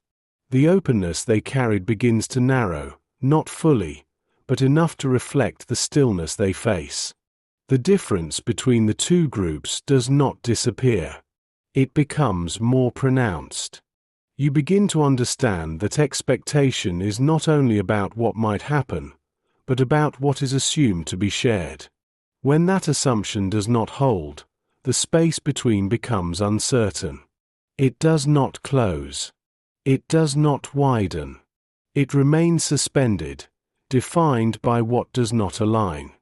The openness they carried begins to narrow, not fully, but enough to reflect the stillness they face. The difference between the two groups does not disappear. It becomes more pronounced. You begin to understand that expectation is not only about what might happen, but about what is assumed to be shared. When that assumption does not hold, the space between becomes uncertain. It does not close. It does not widen. It remains suspended, defined by what does not align.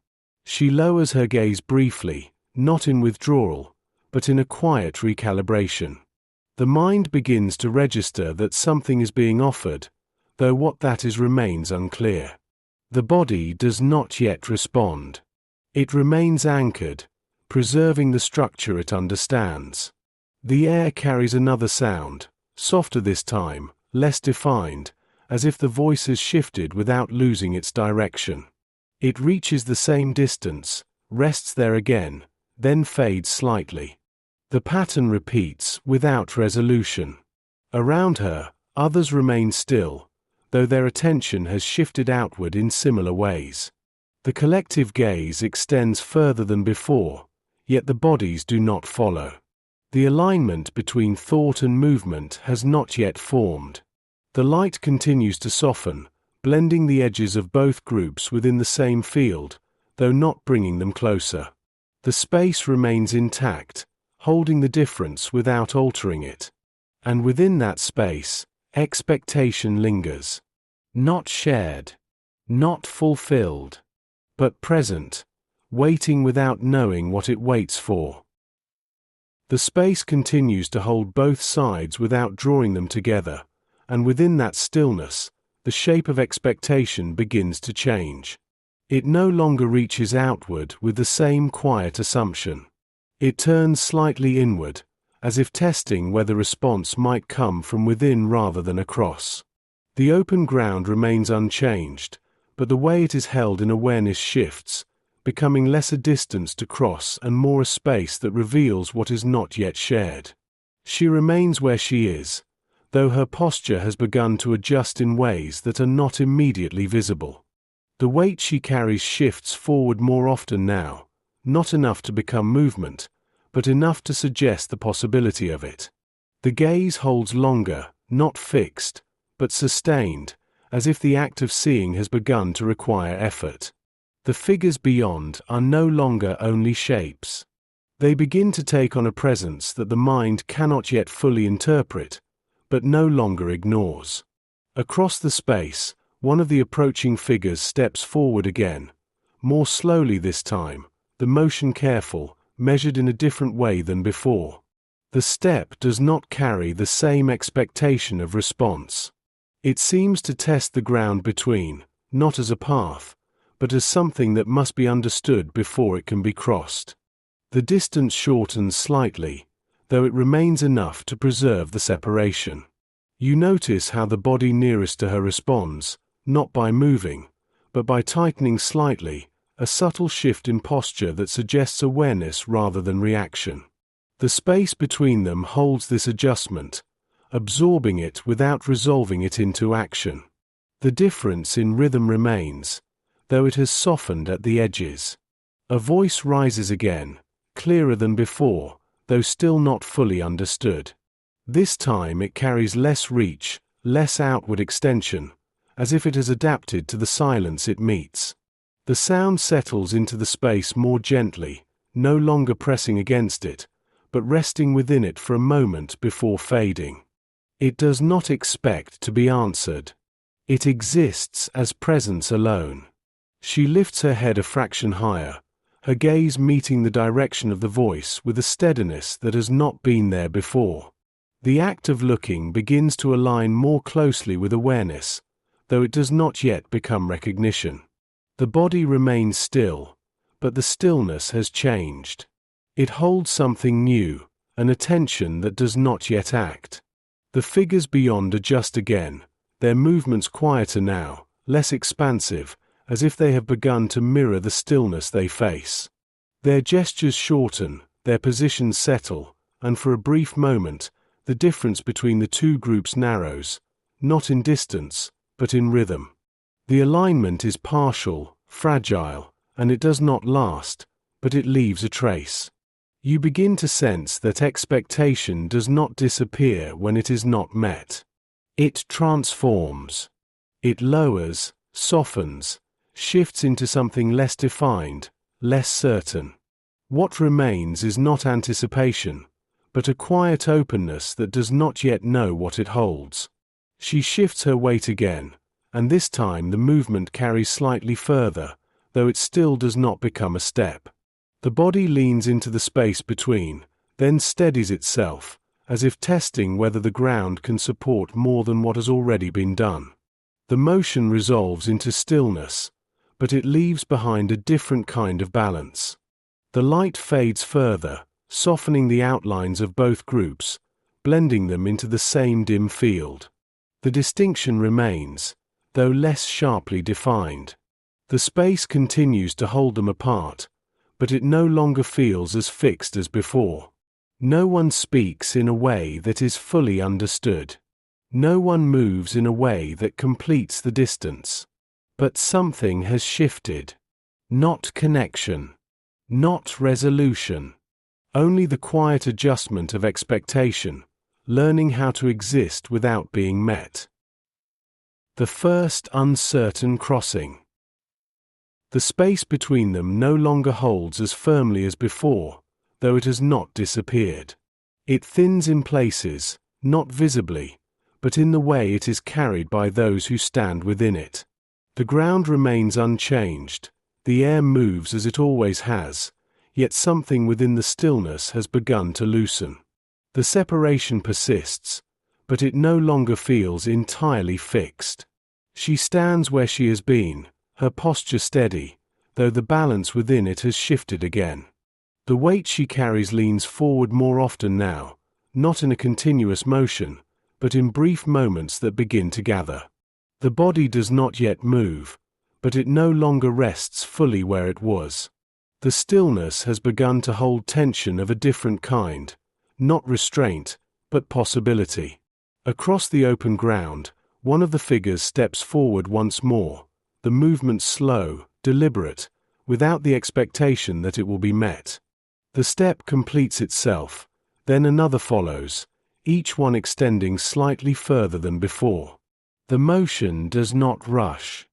She lowers her gaze briefly, not in withdrawal, but in a quiet recalibration. The mind begins to register that something is being offered, though what that is remains unclear. The body does not yet respond. It remains anchored, preserving the structure it understands. The air carries another sound, softer this time, less defined, as if the voice has shifted without losing its direction. It reaches the same distance, rests there again, then fades slightly. The pattern repeats, without resolution. Around her, others remain still, though their attention has shifted outward in similar ways. The collective gaze extends further than before, yet the bodies do not follow. The alignment between thought and movement has not yet formed. The light continues to soften, blending the edges of both groups within the same field, though not bringing them closer. The space remains intact, holding the difference without altering it. And within that space, expectation lingers. Not shared, not fulfilled, but present, waiting without knowing what it waits for. The space continues to hold both sides without drawing them together, and within that stillness, the shape of expectation begins to change. It no longer reaches outward with the same quiet assumption. It turns slightly inward, as if testing whether response might come from within rather than across. The open ground remains unchanged, but the way it is held in awareness shifts, becoming less a distance to cross and more a space that reveals what is not yet shared. She remains where she is, though her posture has begun to adjust in ways that are not immediately visible. The weight she carries shifts forward more often now, not enough to become movement, but enough to suggest the possibility of it. The gaze holds longer, not fixed, but sustained, as if the act of seeing has begun to require effort. The figures beyond are no longer only shapes. They begin to take on a presence that the mind cannot yet fully interpret, but no longer ignores. Across the space, one of the approaching figures steps forward again, more slowly this time, the motion careful, measured in a different way than before. The step does not carry the same expectation of response. It seems to test the ground between, not as a path, but as something that must be understood before it can be crossed. The distance shortens slightly, though it remains enough to preserve the separation. You notice how the body nearest to her responds, not by moving, but by tightening slightly, a subtle shift in posture that suggests awareness rather than reaction. The space between them holds this adjustment, absorbing it without resolving it into action. The difference in rhythm remains, though it has softened at the edges. A voice rises again, clearer than before, though still not fully understood. This time it carries less reach, less outward extension, as if it has adapted to the silence it meets. The sound settles into the space more gently, no longer pressing against it, but resting within it for a moment before fading. It does not expect to be answered. It exists as presence alone. She lifts her head a fraction higher, her gaze meeting the direction of the voice with a steadiness that has not been there before. The act of looking begins to align more closely with awareness, though it does not yet become recognition. The body remains still, but the stillness has changed. It holds something new, an attention that does not yet act. The figures beyond adjust again, their movements quieter now, less expansive, as if they have begun to mirror the stillness they face. Their gestures shorten, their positions settle, and for a brief moment, the difference between the two groups narrows, not in distance, but in rhythm. The alignment is partial, fragile, and it does not last, but it leaves a trace. You begin to sense that expectation does not disappear when it is not met. It transforms. It lowers, softens, shifts into something less defined, less certain. What remains is not anticipation, but a quiet openness that does not yet know what it holds. She shifts her weight again, and this time the movement carries slightly further, though it still does not become a step. The body leans into the space between, then steadies itself, as if testing whether the ground can support more than what has already been done. The motion resolves into stillness, but it leaves behind a different kind of balance. The light fades further, softening the outlines of both groups, blending them into the same dim field. The distinction remains, though less sharply defined. The space continues to hold them apart, but it no longer feels as fixed as before. No one speaks in a way that is fully understood. No one moves in a way that completes the distance. But something has shifted. Not connection. Not resolution. Only the quiet adjustment of expectation, learning how to exist without being met. The first uncertain crossing. The space between them no longer holds as firmly as before, though it has not disappeared. It thins in places, not visibly, but in the way it is carried by those who stand within it. The ground remains unchanged, the air moves as it always has, yet something within the stillness has begun to loosen. The separation persists, but it no longer feels entirely fixed. She stands where she has been, her posture steady, though the balance within it has shifted again. The weight she carries leans forward more often now, not in a continuous motion, but in brief moments that begin to gather. The body does not yet move, but it no longer rests fully where it was. The stillness has begun to hold tension of a different kind, not restraint, but possibility. Across the open ground, one of the figures steps forward once more, the movement slow, deliberate, without the expectation that it will be met. The step completes itself, then another follows, each one extending slightly further than before. The motion does not rush.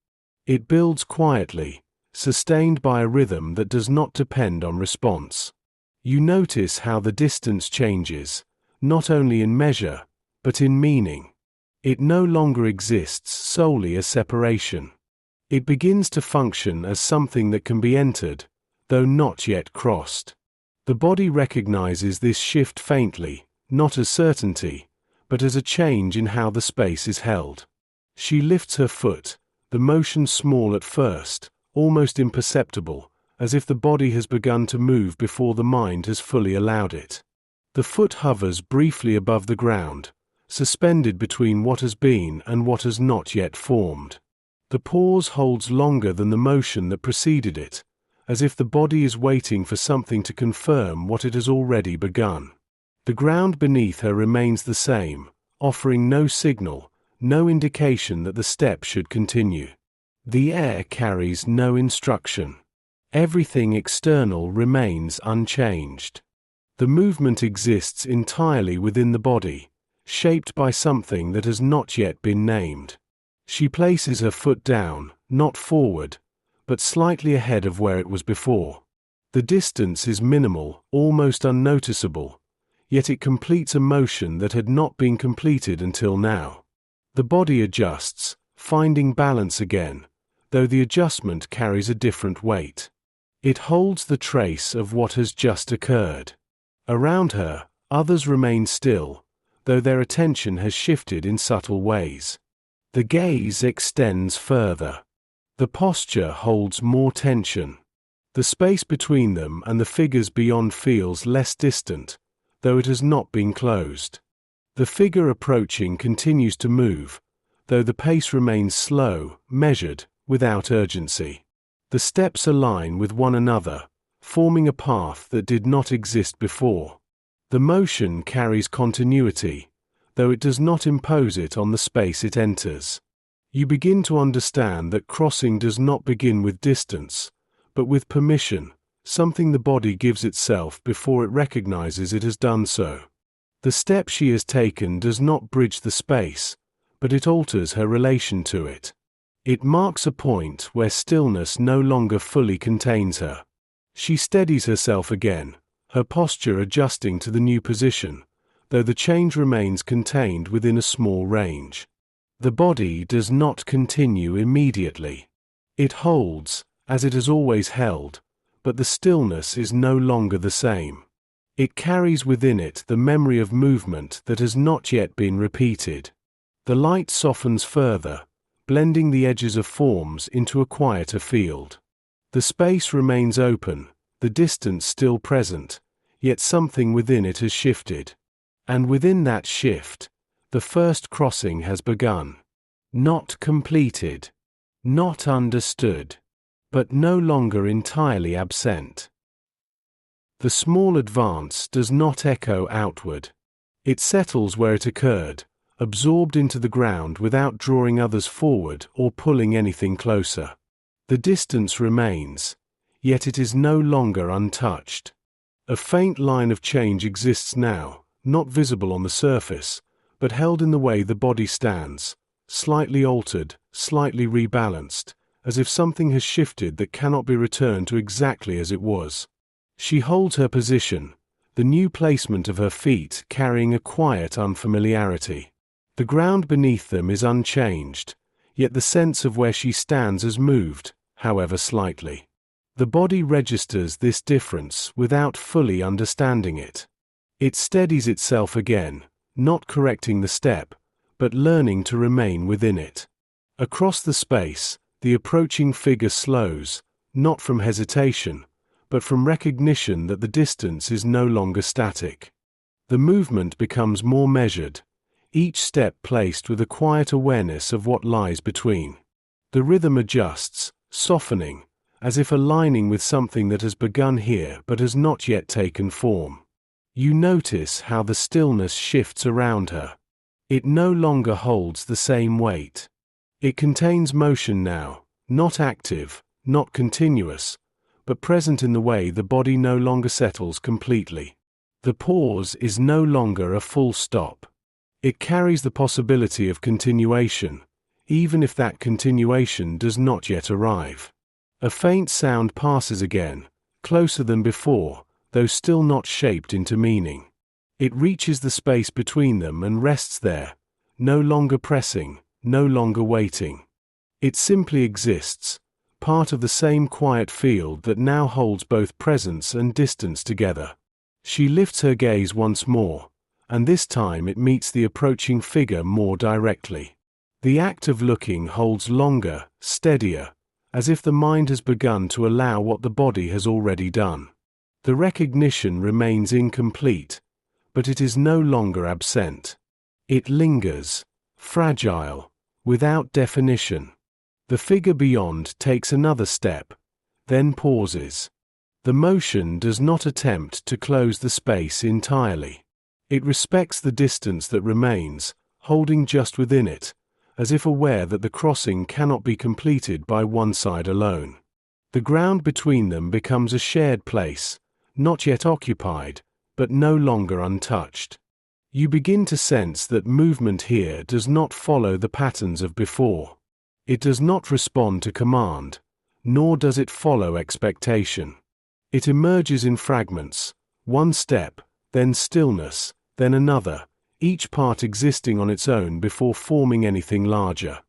It builds quietly, sustained by a rhythm that does not depend on response. You notice how the distance changes, not only in measure, but in meaning. It no longer exists solely as separation. It begins to function as something that can be entered, though not yet crossed. The body recognizes this shift faintly, not as certainty, but as a change in how the space is held. She lifts her foot, the motion small at first, almost imperceptible, as if the body has begun to move before the mind has fully allowed it. The foot hovers briefly above the ground, suspended between what has been and what has not yet formed. The pause holds longer than the motion that preceded it, as if the body is waiting for something to confirm what it has already begun. The ground beneath her remains the same, offering no signal, no indication that the step should continue. The air carries no instruction. Everything external remains unchanged. The movement exists entirely within the body, shaped by something that has not yet been named. She places her foot down, not forward, but slightly ahead of where it was before. The distance is minimal, almost unnoticeable, yet it completes a motion that had not been completed until now. The body adjusts, finding balance again, though the adjustment carries a different weight. It holds the trace of what has just occurred. Around her, others remain still, though their attention has shifted in subtle ways. The gaze extends further. The posture holds more tension. The space between them and the figures beyond feels less distant, though it has not been closed. The figure approaching continues to move, though the pace remains slow, measured, without urgency. The steps align with one another, forming a path that did not exist before. The motion carries continuity, though it does not impose it on the space it enters. You begin to understand that crossing does not begin with distance, but with permission, something the body gives itself before it recognizes it has done so. The step she has taken does not bridge the space, but it alters her relation to it. It marks a point where stillness no longer fully contains her. She steadies herself again, her posture adjusting to the new position, though the change remains contained within a small range. The body does not continue immediately. It holds, as it has always held, but the stillness is no longer the same. It carries within it the memory of movement that has not yet been repeated. The light softens further, blending the edges of forms into a quieter field. The space remains open, the distance still present, yet something within it has shifted. And within that shift, the first crossing has begun. Not completed, not understood, but no longer entirely absent. The small advance does not echo outward. It settles where it occurred, absorbed into the ground without drawing others forward or pulling anything closer. The distance remains, yet it is no longer untouched. A faint line of change exists now, not visible on the surface, but held in the way the body stands, slightly altered, slightly rebalanced, as if something has shifted that cannot be returned to exactly as it was. She holds her position, the new placement of her feet carrying a quiet unfamiliarity. The ground beneath them is unchanged, yet the sense of where she stands has moved, however slightly. The body registers this difference without fully understanding it. It steadies itself again, not correcting the step, but learning to remain within it. Across the space, the approaching figure slows, not from hesitation, but from recognition that the distance is no longer static. The movement becomes more measured, each step placed with a quiet awareness of what lies between. The rhythm adjusts, softening, as if aligning with something that has begun here but has not yet taken form. You notice how the stillness shifts around her. It no longer holds the same weight. It contains motion now, Not active, not continuous, but present in the way the body no longer settles completely. The pause is no longer a full stop. It carries the possibility of continuation, even if that continuation does not yet arrive. A faint sound passes again, closer than before, though still not shaped into meaning. It reaches the space between them and rests there, no longer pressing, no longer waiting. It simply exists, part of the same quiet field that now holds both presence and distance together. She lifts her gaze once more, and this time it meets the approaching figure more directly. The act of looking holds longer, steadier, as if the mind has begun to allow what the body has already done. The recognition remains incomplete, but it is no longer absent. It lingers, fragile, without definition. The figure beyond takes another step, then pauses. The motion does not attempt to close the space entirely. It respects the distance that remains, holding just within it, as if aware that the crossing cannot be completed by one side alone. The ground between them becomes a shared place, not yet occupied, but no longer untouched. You begin to sense that movement here does not follow the patterns of before. It does not respond to command, nor does it follow expectation. It emerges in fragments, one step, then stillness, then another, each part existing on its own before forming anything larger.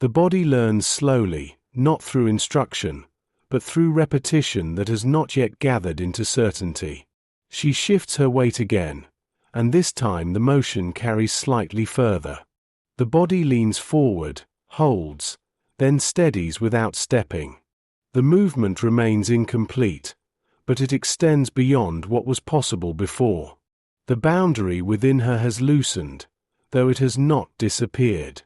The body learns slowly, not through instruction, but through repetition that has not yet gathered into certainty. She shifts her weight again, and this time the motion carries slightly further. The body leans forward, holds, then steadies without stepping. The movement remains incomplete, but it extends beyond what was possible before. The boundary within her has loosened, though it has not disappeared.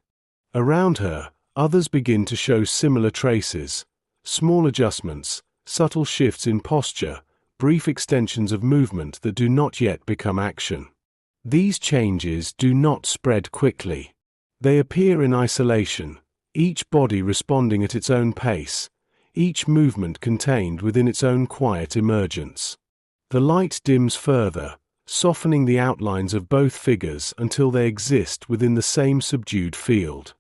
Around her, others begin to show similar traces, small adjustments, subtle shifts in posture, brief extensions of movement that do not yet become action. These changes do not spread quickly. They appear in isolation, each body responding at its own pace, each movement contained within its own quiet emergence. The light dims further, softening the outlines of both figures until they exist within the same subdued field.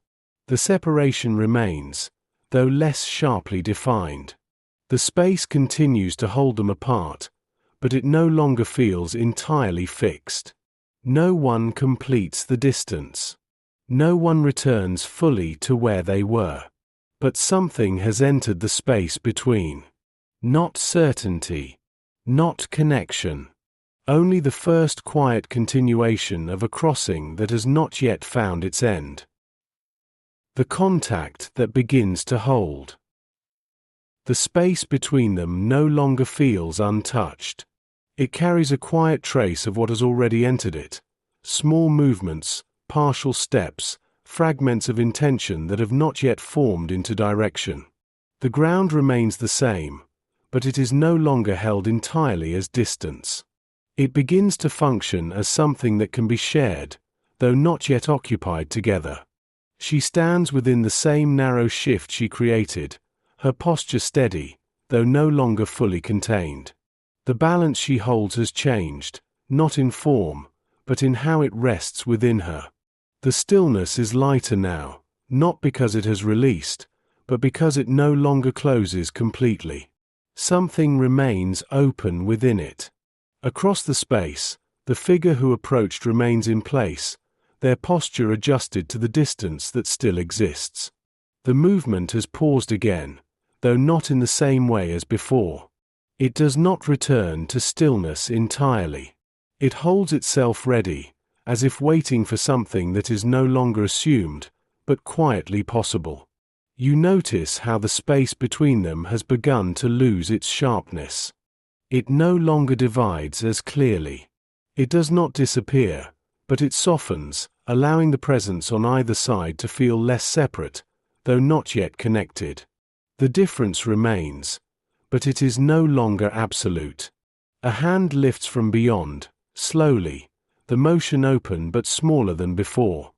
The separation remains, though less sharply defined. The space continues to hold them apart, but it no longer feels entirely fixed. No one completes the distance. No one returns fully to where they were. But something has entered the space between. Not certainty. Not connection. Only the first quiet continuation of a crossing that has not yet found its end. The contact that begins to hold. The space between them no longer feels untouched. It carries a quiet trace of what has already entered it. Small movements, partial steps, fragments of intention that have not yet formed into direction. The ground remains the same, but it is no longer held entirely as distance. It begins to function as something that can be shared, though not yet occupied together. She stands within the same narrow shift she created, her posture steady, though no longer fully contained. The balance she holds has changed, not in form, but in how it rests within her. The stillness is lighter now, not because it has released, but because it no longer closes completely. Something remains open within it. Across the space, the figure who approached remains in place, their posture adjusted to the distance that still exists. The movement has paused again, though not in the same way as before. It does not return to stillness entirely. It holds itself ready, as if waiting for something that is no longer assumed, but quietly possible. You notice how the space between them has begun to lose its sharpness. It no longer divides as clearly. It does not disappear, but it softens, allowing the presence on either side to feel less separate, though not yet connected. The difference remains, but it is no longer absolute. A hand lifts from beyond, slowly, the motion open but smaller than before.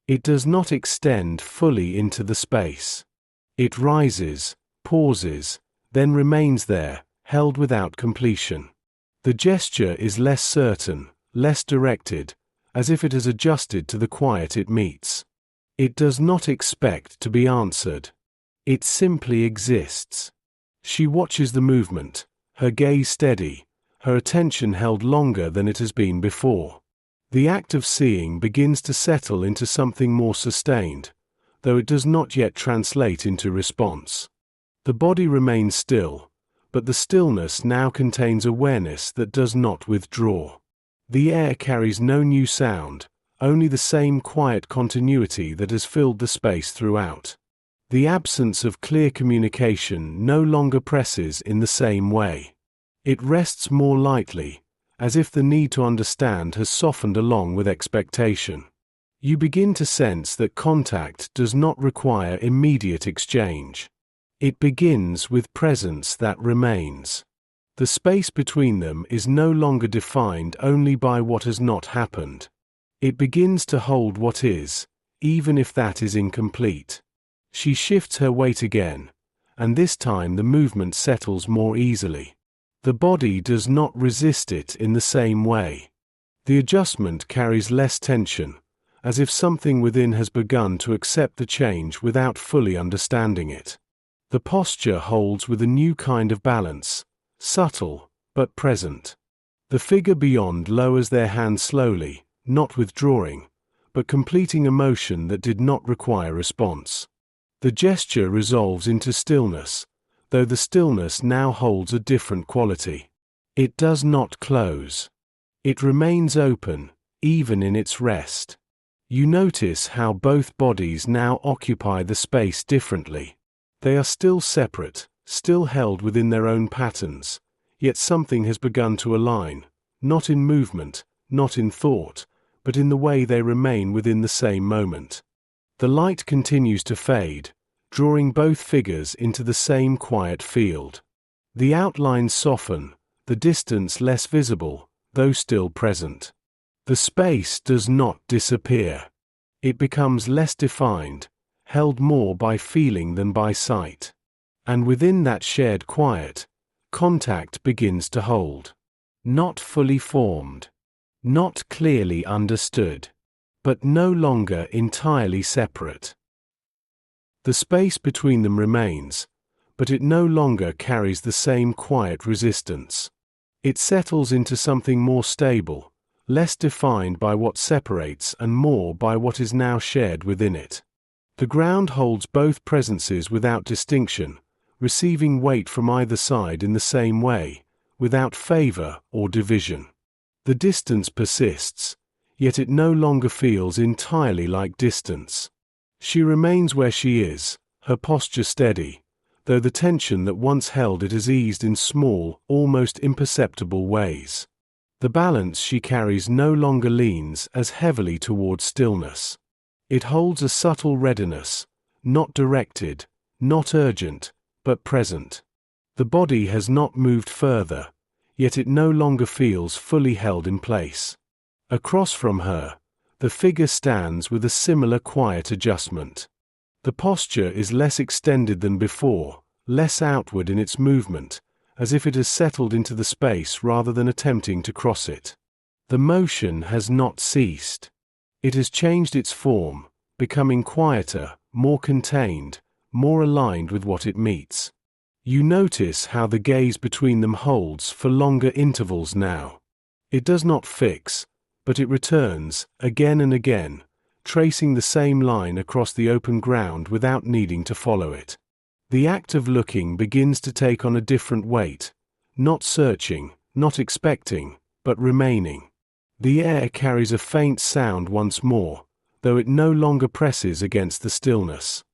It does not extend fully into the space. It rises, pauses, then remains there, held without completion. The gesture is less certain, less directed, as if it has adjusted to the quiet it meets. It does not expect to be answered. It simply exists. She watches the movement, her gaze steady, her attention held longer than it has been before. The act of seeing begins to settle into something more sustained, though it does not yet translate into response. The body remains still, but the stillness now contains awareness that does not withdraw. The air carries no new sound, only the same quiet continuity that has filled the space throughout. The absence of clear communication no longer presses in the same way. It rests more lightly, as if the need to understand has softened along with expectation. You begin to sense that contact does not require immediate exchange. It begins with presence that remains. The space between them is no longer defined only by what has not happened. It begins to hold what is, even if that is incomplete. She shifts her weight again, and this time the movement settles more easily. The body does not resist it in the same way. The adjustment carries less tension, as if something within has begun to accept the change without fully understanding it. The posture holds with a new kind of balance, subtle, but present. The figure beyond lowers their hand slowly, not withdrawing, but completing a motion that did not require response. The gesture resolves into stillness, though the stillness now holds a different quality. It does not close. It remains open, even in its rest. You notice how both bodies now occupy the space differently. They are still separate, still held within their own patterns, yet something has begun to align, not in movement, not in thought, but in the way they remain within the same moment. The light continues to fade, drawing both figures into the same quiet field. The outlines soften, the distance less visible, though still present. The space does not disappear. It becomes less defined, held more by feeling than by sight. And within that shared quiet, contact begins to hold. Not fully formed, not clearly understood, but no longer entirely separate. The space between them remains, but it no longer carries the same quiet resistance. It settles into something more stable, less defined by what separates and more by what is now shared within it. The ground holds both presences without distinction, receiving weight from either side in the same way, without favor or division. The distance persists, yet it no longer feels entirely like distance. She remains where she is, her posture steady, though the tension that once held it has eased in small, almost imperceptible ways. The balance she carries no longer leans as heavily toward stillness. It holds a subtle readiness, not directed, not urgent, but present. The body has not moved further, yet it no longer feels fully held in place. Across from her, the figure stands with a similar quiet adjustment. The posture is less extended than before, less outward in its movement, as if it has settled into the space rather than attempting to cross it. The motion has not ceased. It has changed its form, becoming quieter, more contained, more aligned with what it meets. You notice how the gaze between them holds for longer intervals now. It does not fix, but it returns, again and again, tracing the same line across the open ground without needing to follow it. The act of looking begins to take on a different weight, not searching, not expecting, but remaining. The air carries a faint sound once more, though it no longer presses against the stillness.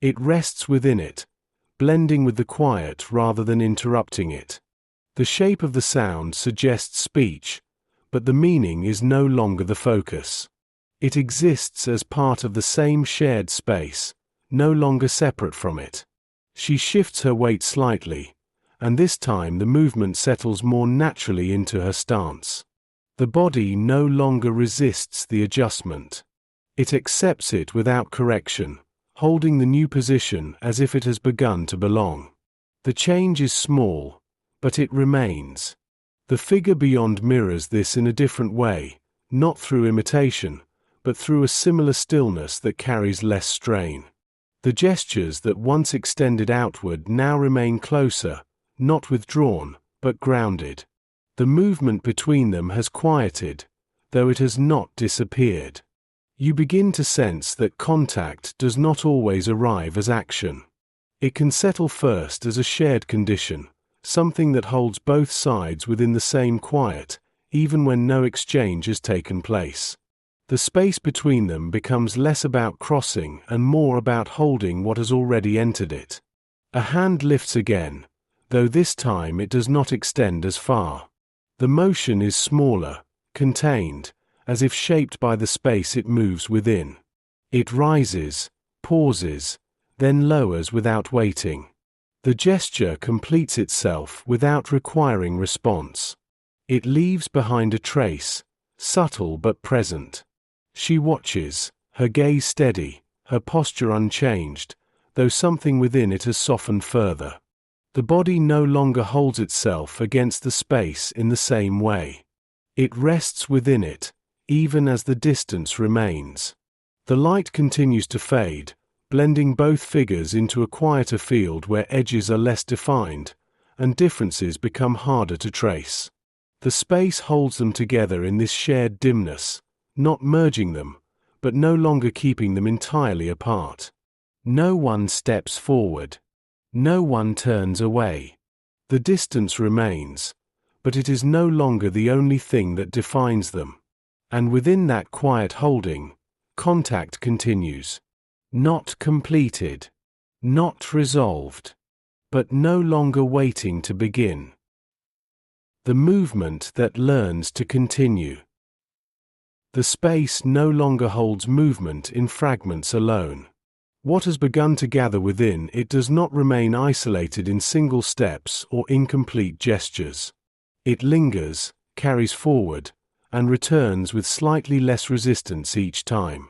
It rests within it, blending with the quiet rather than interrupting it. The shape of the sound suggests speech, but the meaning is no longer the focus. It exists as part of the same shared space, no longer separate from it. She shifts her weight slightly, and this time the movement settles more naturally into her stance. The body no longer resists the adjustment. It accepts it without correction, holding the new position as if it has begun to belong. The change is small, but it remains. The figure beyond mirrors this in a different way, not through imitation, but through a similar stillness that carries less strain. The gestures that once extended outward now remain closer, not withdrawn, but grounded. The movement between them has quieted, though it has not disappeared. You begin to sense that contact does not always arrive as action. It can settle first as a shared condition, something that holds both sides within the same quiet, even when no exchange has taken place. The space between them becomes less about crossing and more about holding what has already entered it. A hand lifts again, though this time it does not extend as far. The motion is smaller, contained, as if shaped by the space it moves within. It rises, pauses, then lowers without waiting. The gesture completes itself without requiring response. It leaves behind a trace, subtle but present. She watches, her gaze steady, her posture unchanged, though something within it has softened further. The body no longer holds itself against the space in the same way. It rests within it, even as the distance remains. The light continues to fade, blending both figures into a quieter field where edges are less defined, and differences become harder to trace. The space holds them together in this shared dimness, not merging them, but no longer keeping them entirely apart. No one steps forward. No one turns away. The distance remains, but it is no longer the only thing that defines them. And within that quiet holding, contact continues. Not completed, not resolved, but no longer waiting to begin. The movement that learns to continue. The space no longer holds movement in fragments alone. What has begun to gather within it does not remain isolated in single steps or incomplete gestures. It lingers, carries forward, and returns with slightly less resistance each time.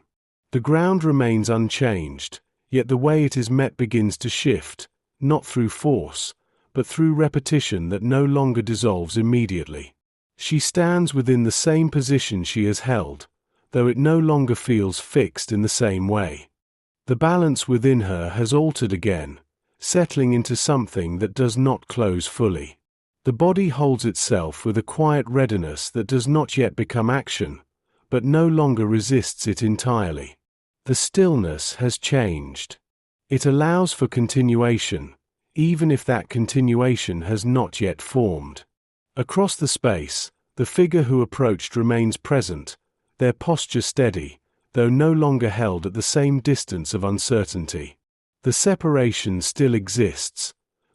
The ground remains unchanged, yet the way it is met begins to shift, not through force, but through repetition that no longer dissolves immediately. She stands within the same position she has held, though it no longer feels fixed in the same way. The balance within her has altered again, settling into something that does not close fully. The body holds itself with a quiet readiness that does not yet become action, but no longer resists it entirely. The stillness has changed. It allows for continuation, even if that continuation has not yet formed. Across the space, the figure who approached remains present, their posture steady, though no longer held at the same distance of uncertainty. The separation still exists,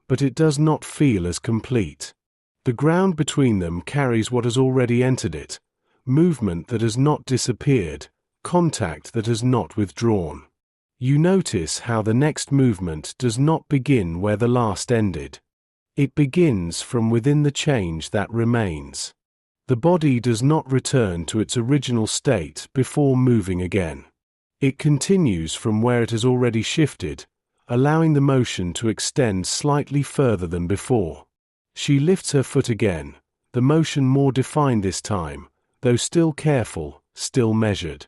but it does not feel as complete. The ground between them carries what has already entered it, movement that has not disappeared, contact that has not withdrawn. You notice how the next movement does not begin where the last ended. It begins from within the change that remains. The body does not return to its original state before moving again. It continues from where it has already shifted, allowing the motion to extend slightly further than before. She lifts her foot again, the motion more defined this time, though still careful, still measured.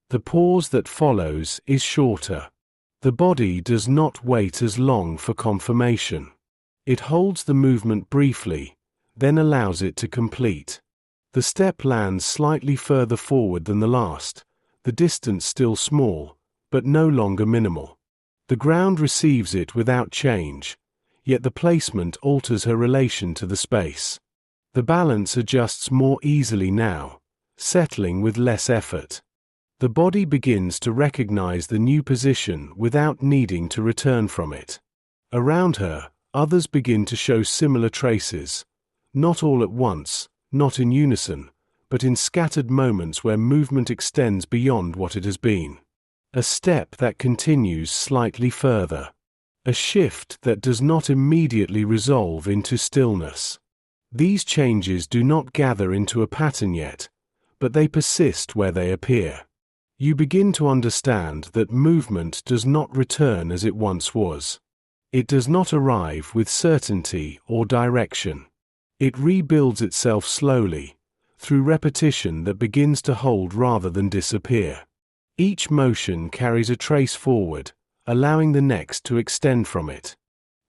The pause that follows is shorter. The body does not wait as long for confirmation. It holds the movement briefly, then allows it to complete. The step lands slightly further forward than the last, the distance still small, but no longer minimal. The ground receives it without change, yet the placement alters her relation to the space. The balance adjusts more easily now, settling with less effort. The body begins to recognize the new position without needing to return from it. Around her, others begin to show similar traces, not all at once, not in unison, but in scattered moments where movement extends beyond what it has been. A step that continues slightly further. A shift that does not immediately resolve into stillness. These changes do not gather into a pattern yet, but they persist where they appear. You begin to understand that movement does not return as it once was. It does not arrive with certainty or direction. It rebuilds itself slowly, through repetition that begins to hold rather than disappear. Each motion carries a trace forward, allowing the next to extend from it.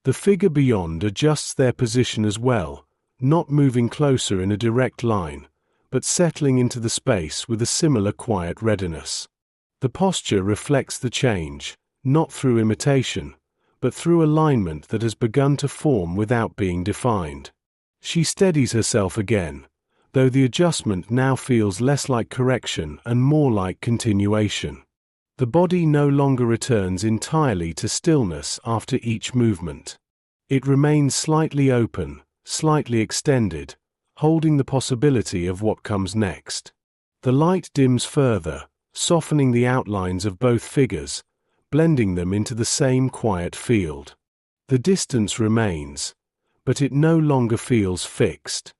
The figure beyond adjusts their position as well, not moving closer in a direct line, but settling into the space with a similar quiet readiness. The posture reflects the change, not through imitation, but through alignment that has begun to form without being defined. She steadies herself again, though the adjustment now feels less like correction and more like continuation. The body no longer returns entirely to stillness after each movement. It remains slightly open, slightly extended, holding the possibility of what comes next. The light dims further, softening the outlines of both figures, blending them into the same quiet field. The distance remains, but it no longer feels fixed.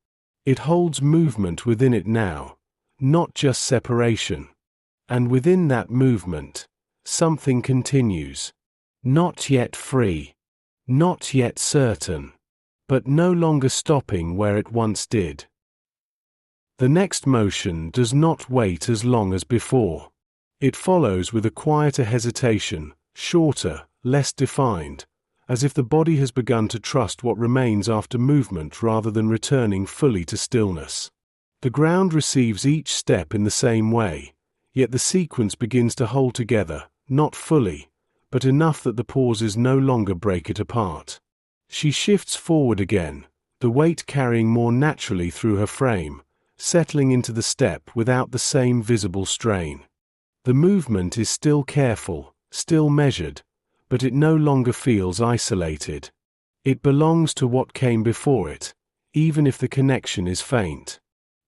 It holds movement within it now, not just separation. And within that movement, something continues. Not yet free, not yet certain, but no longer stopping where it once did. The next motion does not wait as long as before. It follows with a quieter hesitation, shorter, less defined, as if the body has begun to trust what remains after movement rather than returning fully to stillness. The ground receives each step in the same way, yet the sequence begins to hold together, not fully, but enough that the pauses no longer break it apart. She shifts forward again, the weight carrying more naturally through her frame, settling into the step without the same visible strain. The movement is still careful, still measured, but it no longer feels isolated. It belongs to what came before it, even if the connection is faint.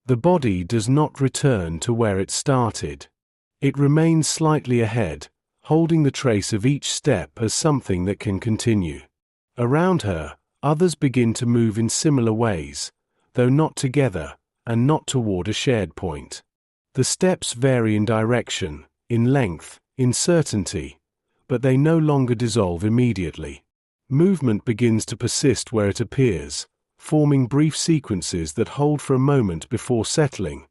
The body does not return to where it started. It remains slightly ahead, holding the trace of each step as something that can continue. Around her, others begin to move in similar ways, though not together, and not toward a shared point. The steps vary in direction, in length, in certainty, but they no longer dissolve immediately. Movement begins to persist where it appears, forming brief sequences that hold for a moment before settling,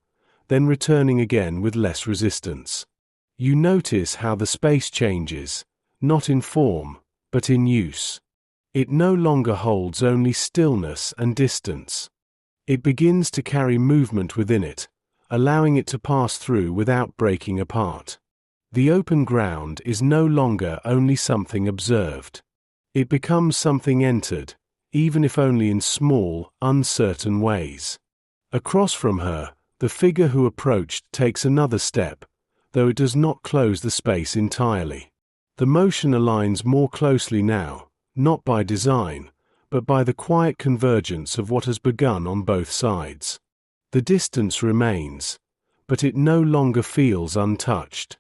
then returning again with less resistance. You notice how the space changes, not in form, but in use. It no longer holds only stillness and distance. It begins to carry movement within it, allowing it to pass through without breaking apart. The open ground is no longer only something observed. It becomes something entered, even if only in small, uncertain ways. Across from her, the figure who approached takes another step, though it does not close the space entirely. The motion aligns more closely now, not by design, but by the quiet convergence of what has begun on both sides. The distance remains, but it no longer feels untouched.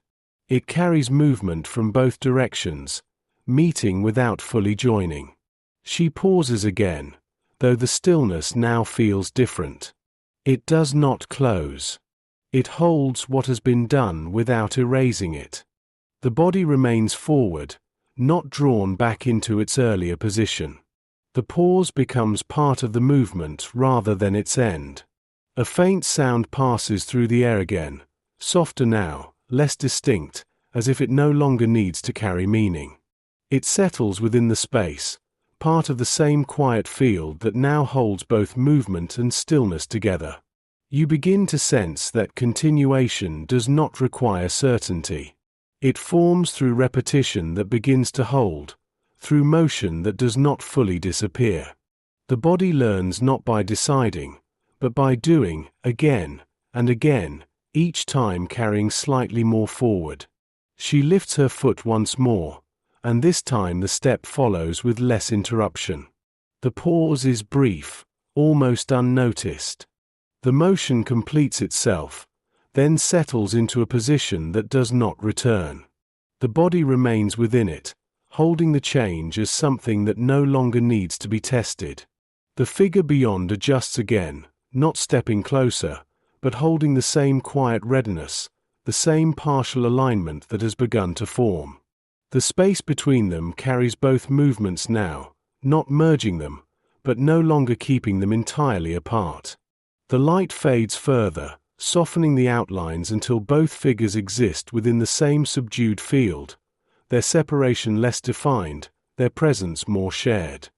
It carries movement from both directions, meeting without fully joining. She pauses again, though the stillness now feels different. It does not close. It holds what has been done without erasing it. The body remains forward, not drawn back into its earlier position. The pause becomes part of the movement rather than its end. A faint sound passes through the air again, softer now, less distinct, as if it no longer needs to carry meaning. It settles within the space, part of the same quiet field that now holds both movement and stillness together. You begin to sense that continuation does not require certainty. It forms through repetition that begins to hold, through motion that does not fully disappear. The body learns not by deciding, but by doing, again and again, each time carrying slightly more forward. She lifts her foot once more, and this time the step follows with less interruption. The pause is brief, almost unnoticed. The motion completes itself, then settles into a position that does not return. The body remains within it, holding the change as something that no longer needs to be tested. The figure beyond adjusts again, not stepping closer, but holding the same quiet readiness, the same partial alignment that has begun to form. The space between them carries both movements now, not merging them, but no longer keeping them entirely apart. The light fades further, softening the outlines until both figures exist within the same subdued field, their separation less defined, their presence more shared.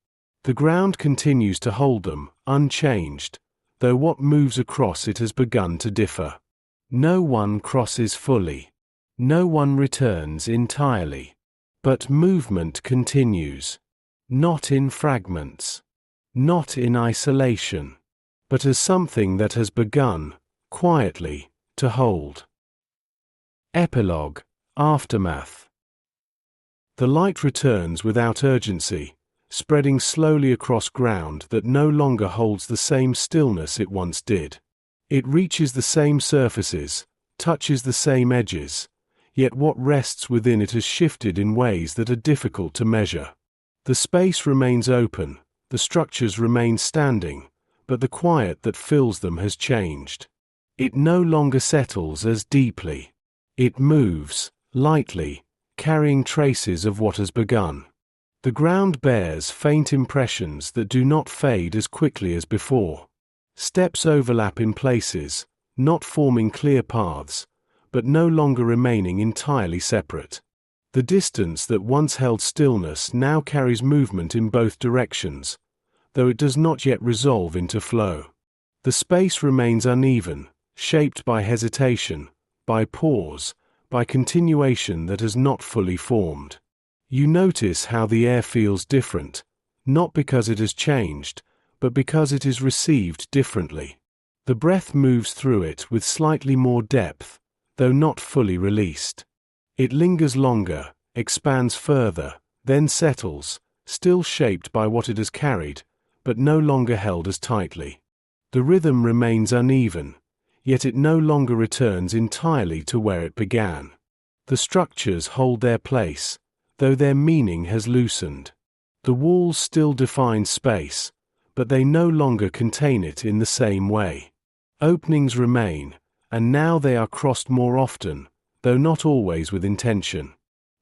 The ground continues to hold them, unchanged, though what moves across it has begun to differ. No one crosses fully. No one returns entirely. But movement continues. Not in fragments. Not in isolation. But as something that has begun, quietly, to hold. Epilogue. Aftermath. The light returns without urgency, spreading slowly across ground that no longer holds the same stillness it once did. It reaches the same surfaces, touches the same edges, yet what rests within it has shifted in ways that are difficult to measure. The space remains open, the structures remain standing, but the quiet that fills them has changed. It no longer settles as deeply. It moves, lightly, carrying traces of what has begun. The ground bears faint impressions that do not fade as quickly as before. Steps overlap in places, not forming clear paths, but no longer remaining entirely separate. The distance that once held stillness now carries movement in both directions, though it does not yet resolve into flow. The space remains uneven, shaped by hesitation, by pause, by continuation that has not fully formed. You notice how the air feels different, not because it has changed, but because it is received differently. The breath moves through it with slightly more depth, though not fully released. It lingers longer, expands further, then settles, still shaped by what it has carried, but no longer held as tightly. The rhythm remains uneven, yet it no longer returns entirely to where it began. The structures hold their place, though their meaning has loosened. The walls still define space, but they no longer contain it in the same way. Openings remain, and now they are crossed more often, though not always with intention.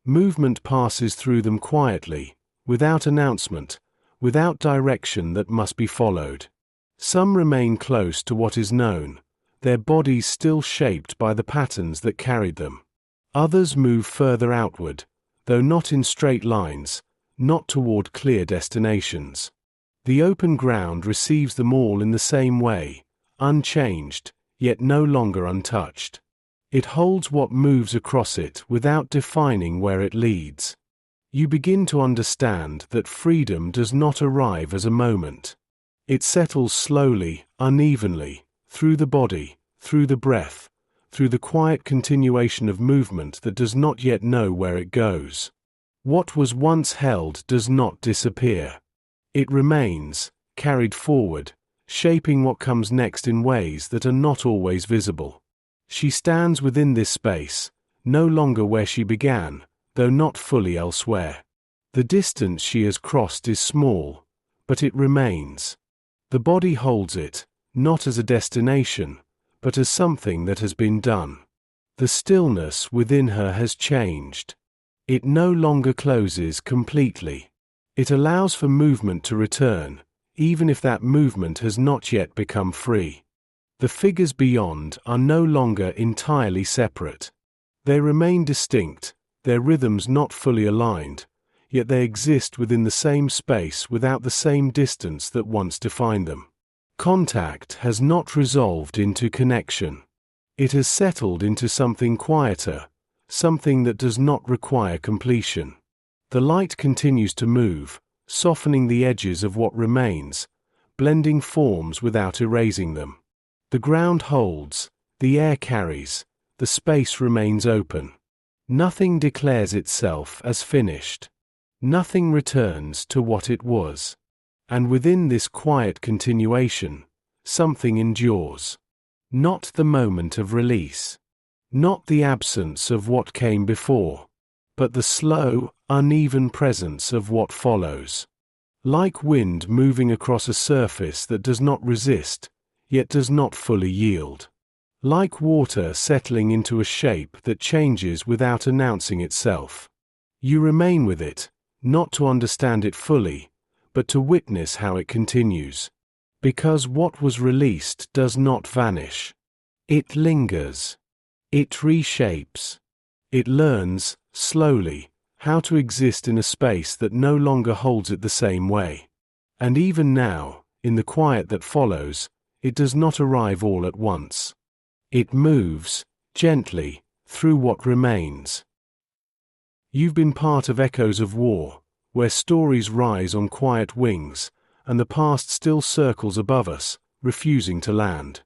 Movement passes through them quietly, without announcement, without direction that must be followed. Some remain close to what is known, their bodies still shaped by the patterns that carried them. Others move further outward, though not in straight lines, not toward clear destinations. The open ground receives them all in the same way, unchanged, yet no longer untouched. It holds what moves across it without defining where it leads. You begin to understand that freedom does not arrive as a moment. It settles slowly, unevenly, through the body, through the breath, through the quiet continuation of movement that does not yet know where it goes. What was once held does not disappear. It remains, carried forward, shaping what comes next in ways that are not always visible. She stands within this space, no longer where she began, though not fully elsewhere. The distance she has crossed is small, but it remains. The body holds it, not as a destination, but as something that has been done. The stillness within her has changed. It no longer closes completely. It allows for movement to return, even if that movement has not yet become free. The figures beyond are no longer entirely separate. They remain distinct, their rhythms not fully aligned, yet they exist within the same space without the same distance that once defined them. Contact has not resolved into connection. It has settled into something quieter, something that does not require completion. The light continues to move, softening the edges of what remains, blending forms without erasing them. The ground holds, the air carries, the space remains open. Nothing declares itself as finished. Nothing returns to what it was. And within this quiet continuation, something endures. Not the moment of release. Not the absence of what came before, but the slow, uneven presence of what follows. Like wind moving across a surface that does not resist, yet does not fully yield. Like water settling into a shape that changes without announcing itself. You remain with it, not to understand it fully, but to witness how it continues. Because what was released does not vanish. It lingers. It reshapes. It learns, slowly, how to exist in a space that no longer holds it the same way. And even now, in the quiet that follows, it does not arrive all at once. It moves, gently, through what remains. You've been part of Echoes of War, where stories rise on quiet wings, and the past still circles above us, refusing to land.